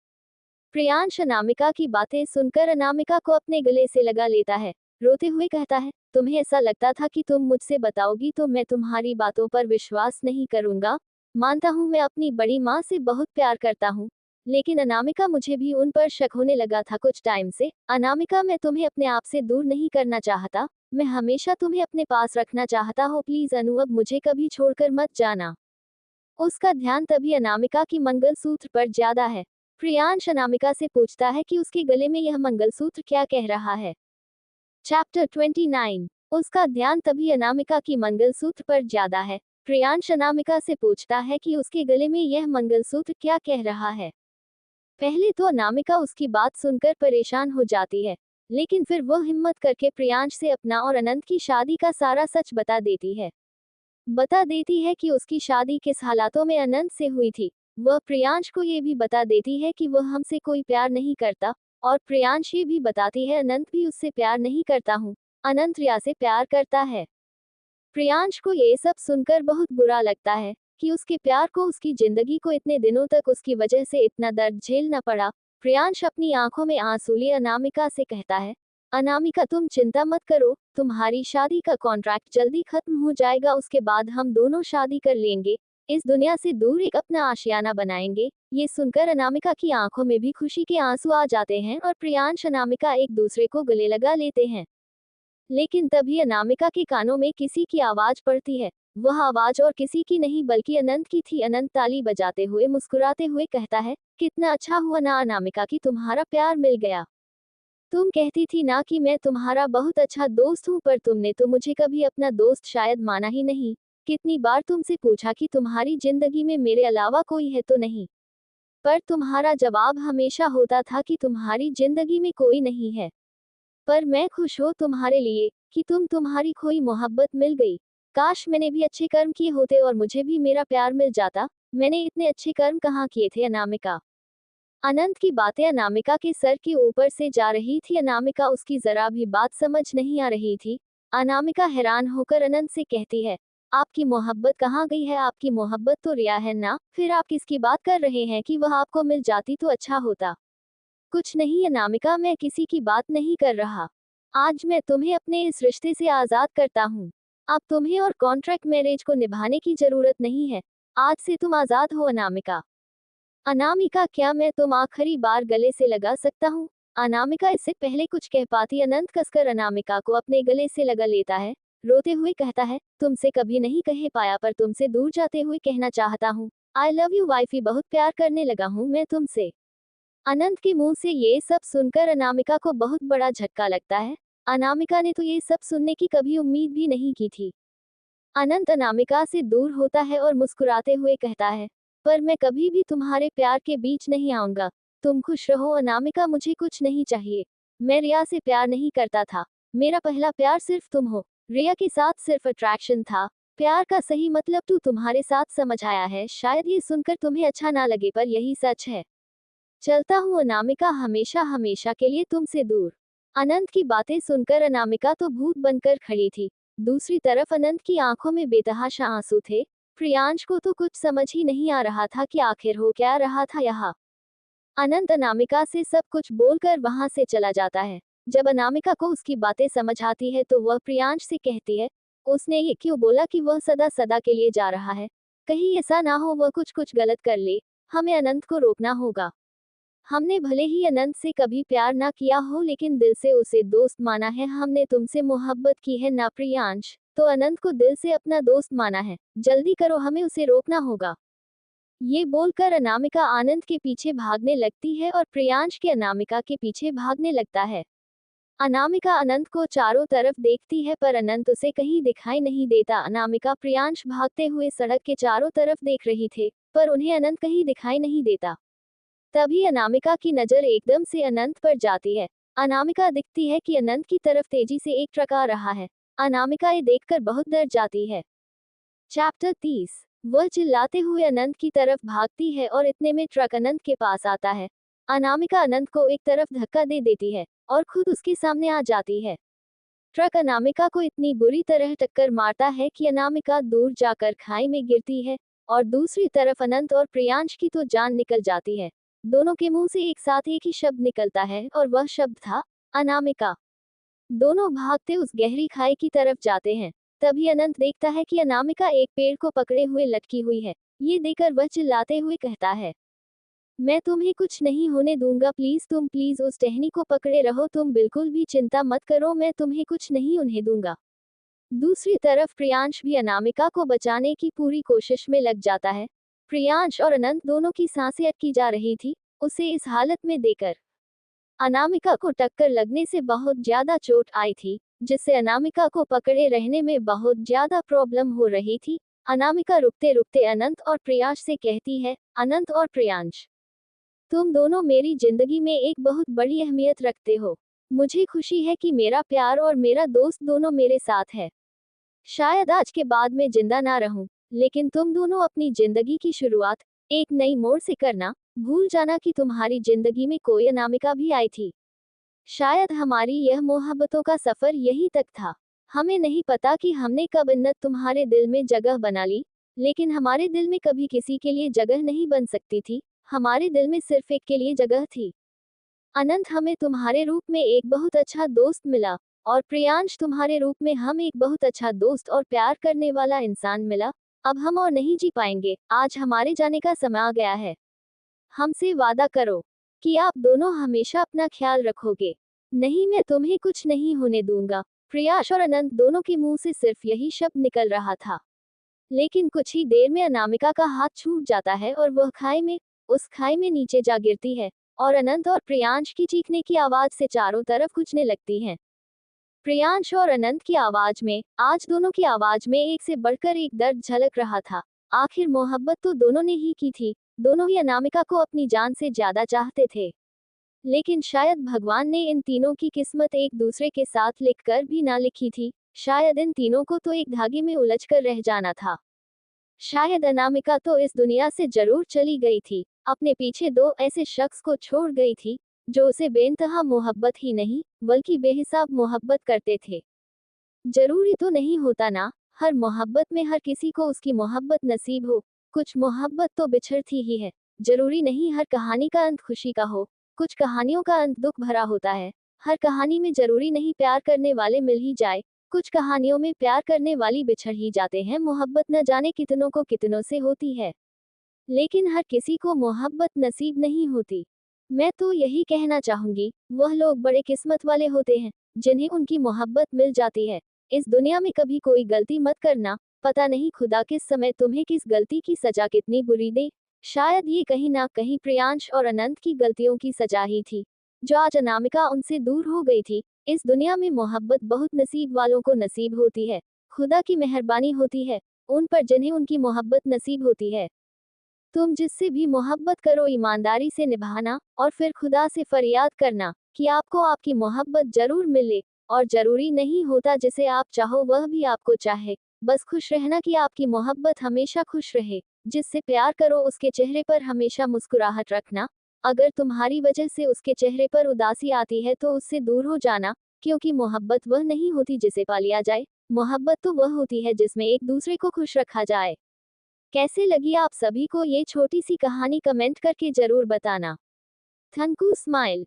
प्रियांश अनामिका की बातें सुनकर अनामिका को अपने गले से लगा लेता है। रोते हुए कहता है, तुम्हें ऐसा लगता था कि तुम मुझसे बताओगी तो मैं तुम्हारी बातों पर विश्वास नहीं करूंगा। मानता हूँ मैं अपनी बड़ी माँ से बहुत प्यार करता हूँ, लेकिन अनामिका मुझे भी उन पर शक होने लगा था कुछ टाइम से। अनामिका, मैं तुम्हें अपने आप से दूर नहीं करना चाहता, मैं हमेशा तुम्हें अपने पास रखना चाहता हूँ। प्लीज अनु, अब मुझे कभी छोड़कर मत जाना। उसका ध्यान तभी अनामिका की मंगलसूत्र पर ज्यादा है। प्रियांश अनामिका से पूछता है कि उसके गले में यह मंगलसूत्र क्या कह रहा है। चैप्टर 29। उसका ध्यान तभी अनामिका की मंगलसूत्र पर ज्यादा है। प्रियांश अनामिका से पूछता है कि उसके गले में यह मंगलसूत्र क्या कह रहा है। पहले तो अनामिका उसकी बात सुनकर परेशान हो जाती है, लेकिन फिर वह हिम्मत करके प्रियांश से अपना और अनंत की शादी का सारा सच बता देती है। बता देती है कि उसकी शादी किस हालातों में अनंत से हुई थी। वह प्रियांश को ये भी बता देती है कि वह हमसे कोई प्यार नहीं करता, और प्रियांश ये भी बताती है अनंत भी उससे प्यार नहीं करता हूँ, अनंत रिया से प्यार करता है। प्रियांश को ये सब सुनकर बहुत बुरा लगता है कि उसके प्यार को, उसकी जिंदगी को इतने दिनों तक उसकी वजह से इतना दर्द झेलना पड़ा। प्रियांश अपनी आंखों में आंसू लिए अनामिका से कहता है, अनामिका तुम चिंता मत करो, तुम्हारी शादी का कॉन्ट्रैक्ट जल्दी खत्म हो जाएगा, उसके बाद हम दोनों शादी कर लेंगे, इस दुनिया से दूर एक अपना आशियाना बनाएंगे। ये सुनकर अनामिका की आंखों में भी खुशी के आंसू आ जाते हैं और प्रियांश अनामिका एक दूसरे को गले लगा लेते हैं। लेकिन तभी अनामिका के कानों में किसी की आवाज पड़ती है। वह आवाज और किसी की नहीं बल्कि अनंत की थी। अनंत ताली बजाते हुए मुस्कुराते हुए कहता है, कितना अच्छा हुआ ना अनामिका कि तुम्हारा प्यार मिल गया। तुम कहती थी ना कि मैं तुम्हारा बहुत अच्छा दोस्त हूँ, पर तुमने तो मुझे कभी अपना दोस्त शायद माना ही नहीं। कितनी बार तुमसे पूछा कि तुम्हारी जिंदगी में मेरे अलावा कोई है तो नहीं, पर तुम्हारा जवाब हमेशा होता था कि तुम्हारी जिंदगी में कोई नहीं है। पर मैं खुश हूँ तुम्हारे लिए कि तुम्हारी खोई मोहब्बत मिल गई। काश मैंने भी अच्छे कर्म किए होते और मुझे भी मेरा प्यार मिल जाता। मैंने इतने अच्छे कर्म कहाँ किए थे अनामिका। अनंत की बातें अनामिका के सर के ऊपर से जा रही थी। अनामिका उसकी जरा भी बात समझ नहीं आ रही थी। अनामिका हैरान होकर अनंत से कहती है, आपकी मोहब्बत कहाँ गई है? आपकी मोहब्बत तो रिया है ना, फिर आप किसकी बात कर रहे हैं? कि वह आपको मिल जाती तो अच्छा होता। कुछ नहीं अनामिका, मैं किसी की बात नहीं कर रहा। आज मैं तुम्हें अपने इस रिश्ते से आजाद करता हूँ। अब तुम्हें और कॉन्ट्रैक्ट मैरिज को निभाने की जरूरत नहीं है। आज से तुम आजाद हो अनामिका। अनामिका, क्या मैं तुम आखिरी बार गले से लगा सकता हूँ? अनामिका इससे पहले कुछ कह पाती अनंत कसकर अनामिका को अपने गले से लगा लेता है। रोते हुए कहता है, तुमसे कभी नहीं कह पाया पर तुमसे दूर जाते हुए कहना चाहता हूँ, आई लव यू वाइफी, बहुत प्यार करने लगा हूँ मैं तुमसे। अनंत के मुंह से ये सब सुनकर अनामिका को बहुत बड़ा झटका लगता है। अनामिका ने तो ये सब सुनने की कभी उम्मीद भी नहीं की थी। अनंत अनामिका से दूर होता है और मुस्कुराते हुए कहता है, पर मैं कभी भी तुम्हारे प्यार के बीच नहीं आऊंगा। तुम खुश रहो अनामिका, मुझे कुछ नहीं चाहिए। मैं रिया से प्यार नहीं करता था। मेरा पहला प्यार सिर्फ तुम हो। रिया के साथ सिर्फ अट्रैक्शन था। प्यार का सही मतलब तो तुम्हारे साथ समझ आया है। शायद ये सुनकर तुम्हें अच्छा ना लगे पर यही सच है। चलता हूँ अनामिका, हमेशा हमेशा के लिए तुमसे दूर। अनंत की बातें सुनकर अनामिका तो भूत बनकर खड़ी थी। दूसरी तरफ अनंत की आंखों में बेतहाशा आंसू थे। प्रियांश को तो कुछ समझ ही नहीं आ रहा था कि आखिर हो क्या रहा था यहाँ। अनंत अनामिका से सब कुछ बोलकर वहां से चला जाता है। जब अनामिका को उसकी बातें समझ आती है तो वह प्रियांश से कहती है, उसने ये क्यों बोला कि वह सदा सदा के लिए जा रहा है? कहीं ऐसा ना हो वह कुछ कुछ गलत कर ले, हमें अनंत को रोकना होगा। हमने भले ही अनंत से कभी प्यार ना किया हो लेकिन दिल से उसे दोस्त माना है। हमने तुमसे मोहब्बत की है ना प्रियांश, तो अनंत को दिल से अपना दोस्त माना है। जल्दी करो, हमें उसे रोकना होगा। ये बोलकर अनामिका आनंद के पीछे भागने लगती है और प्रियांश के अनामिका के पीछे भागने लगता है। अनामिका अनंत को चारों तरफ देखती है पर अनंत उसे कहीं दिखाई नहीं देता। अनामिका प्रियांश भागते हुए सड़क के चारों तरफ देख रही थे, पर उन्हें अनंत कहीं दिखाई नहीं देता। तभी अनामिका की नजर एकदम से अनंत पर जाती है। अनामिका दिखती है कि अनंत की तरफ तेजी से एक ट्रक आ रहा है। अनामिका ये देखकर बहुत डर जाती है। चैप्टर 30। वह चिल्लाते हुए अनंत की तरफ भागती है और इतने में ट्रक अनंत के पास आता है। अनामिका अनंत को एक तरफ धक्का दे देती है और खुद उसके सामने आ जाती है। ट्रक अनामिका को इतनी बुरी तरह टक्कर मारता है कि अनामिका दूर जाकर खाई में गिरती है और दूसरी तरफ अनंत और प्रियांश की तो जान निकल जाती है। दोनों के मुंह से एक साथ एक ही शब्द निकलता है और वह शब्द था अनामिका। दोनों भागते उस गहरी खाई की तरफ जाते हैं। तभी अनंत देखता है कि अनामिका एक पेड़ को पकड़े हुए लटकी हुई है। ये देखकर वह चिल्लाते हुए कहता है, मैं तुम्हें कुछ नहीं होने दूंगा, प्लीज तुम प्लीज उस टहनी को पकड़े रहो, तुम बिल्कुल भी चिंता मत करो, मैं तुम्हें कुछ नहीं होने दूंगा। दूसरी तरफ प्रियांश भी अनामिका को बचाने की पूरी कोशिश में लग जाता है। प्रियांश और अनंत दोनों की सांसें अटकी जा रही थी उसे इस हालत में देखकर। अनामिका को टक्कर लगने से बहुत ज्यादा चोट आई थी, जिससे अनामिका को पकड़े रहने में बहुत ज्यादा प्रॉब्लम हो रही थी। अनामिका रुकते रुकते अनंत और प्रियांश से कहती है, अनंत और प्रियांश, तुम दोनों मेरी जिंदगी में एक बहुत बड़ी अहमियत रखते हो। मुझे खुशी है कि मेरा प्यार और मेरा दोस्त दोनों मेरे साथ है। शायद आज के बाद मैं जिंदा ना रहूं, लेकिन तुम दोनों अपनी जिंदगी की शुरुआत एक नई मोड़ से करना। भूल जाना कि तुम्हारी जिंदगी में कोई अनामिका भी आई थी। शायद हमारी यह मोहब्बतों का सफर यहीं तक था। हमें नहीं पता कि हमने कब अनंत तुम्हारे दिल में जगह बना ली, लेकिन हमारे दिल में कभी किसी के लिए जगह नहीं बन सकती थी। हमारे दिल में सिर्फ एक के लिए जगह थी। अनंत, हमें तुम्हारे रूप में एक बहुत अच्छा दोस्त मिला, और प्रियांश, तुम्हारे रूप में हम एक बहुत अच्छा दोस्त और प्यार करने वाला इंसान मिला। अब हम और नहीं जी पाएंगे। आज हमारे जाने का समय आ गया है। हमसे वादा करो कि आप दोनों हमेशा अपना ख्याल रखोगे। नहीं, मैं तुम्हें कुछ नहीं होने दूंगा। प्रियांश और अनंत दोनों के मुंह से सिर्फ यही शब्द निकल रहा था, लेकिन कुछ ही देर में अनामिका का हाथ छूट जाता है और वह उस खाई में नीचे जा गिरती है, और अनंत और प्रियांश की चीखने की आवाज से चारों तरफ गूंजने लगती हैं। प्रियांश और अनंत की आवाज में, आज दोनों की आवाज में एक से बढ़कर एक दर्द झलक रहा था। आखिर मोहब्बत तो दोनों ने ही की थी। दोनों ही अनामिका को अपनी जान से ज्यादा चाहते थे, लेकिन शायद भगवान ने इन तीनों की किस्मत एक दूसरे के साथ लिखकर भी ना लिखी थी। शायद इन तीनों को तो एक धागे में उलझकर रह जाना था। शायद अनामिका तो इस दुनिया से जरूर चली गई थी, अपने पीछे दो ऐसे शख्स को छोड़ गई थी जो उसे बेइंतहा मोहब्बत ही नहीं बल्कि बेहिसाब मोहब्बत करते थे। जरूरी तो नहीं होता ना हर मोहब्बत में हर किसी को उसकी मोहब्बत नसीब हो। कुछ मोहब्बत तो बिछड़ती ही है। जरूरी नहीं हर कहानी का अंत खुशी का हो, कुछ कहानियों का अंत दुख भरा होता है। हर कहानी में जरूरी नहीं प्यार करने वाले मिल ही जाए, कुछ कहानियों में प्यार करने वाली बिछड़ ही जाते हैं। मोहब्बत न जाने कितनों को कितनों से होती है, लेकिन हर किसी को मोहब्बत नसीब नहीं होती। मैं तो यही कहना चाहूंगी, वह लोग बड़े किस्मत वाले होते हैं जिन्हें उनकी मोहब्बत मिल जाती है। इस दुनिया में कभी कोई गलती मत करना, पता नहीं खुदा किस समय तुम्हें किस गलती की सजा कितनी बुरी दे। शायद ये कहीं ना कहीं प्रियांश और अनंत की गलतियों की सजा ही थी, जो आज अनामिका उनसे दूर हो गई थी। इस दुनिया में मोहब्बत बहुत नसीब वालों को नसीब होती है। खुदा की मेहरबानी होती है उन पर जिन्हें उनकी मोहब्बत नसीब होती है। तुम जिससे भी मोहब्बत करो ईमानदारी से निभाना, और फिर खुदा से फरियाद करना कि आपको आपकी मोहब्बत जरूर मिले। और जरूरी नहीं होता जिसे आप चाहो वह भी आपको चाहे। बस खुश रहना कि आपकी मोहब्बत हमेशा खुश रहे। जिससे प्यार करो उसके चेहरे पर हमेशा मुस्कुराहट रखना। अगर तुम्हारी वजह से उसके चेहरे पर उदासी आती है तो उससे दूर हो जाना, क्योंकि मोहब्बत वह नहीं होती जिसे पा लिया जाए। मोहब्बत तो वह होती है जिसमें एक दूसरे को खुश रखा जाए। कैसे लगी आप सभी को ये छोटी सी कहानी, कमेंट करके जरूर बताना। Thank you. स्माइल।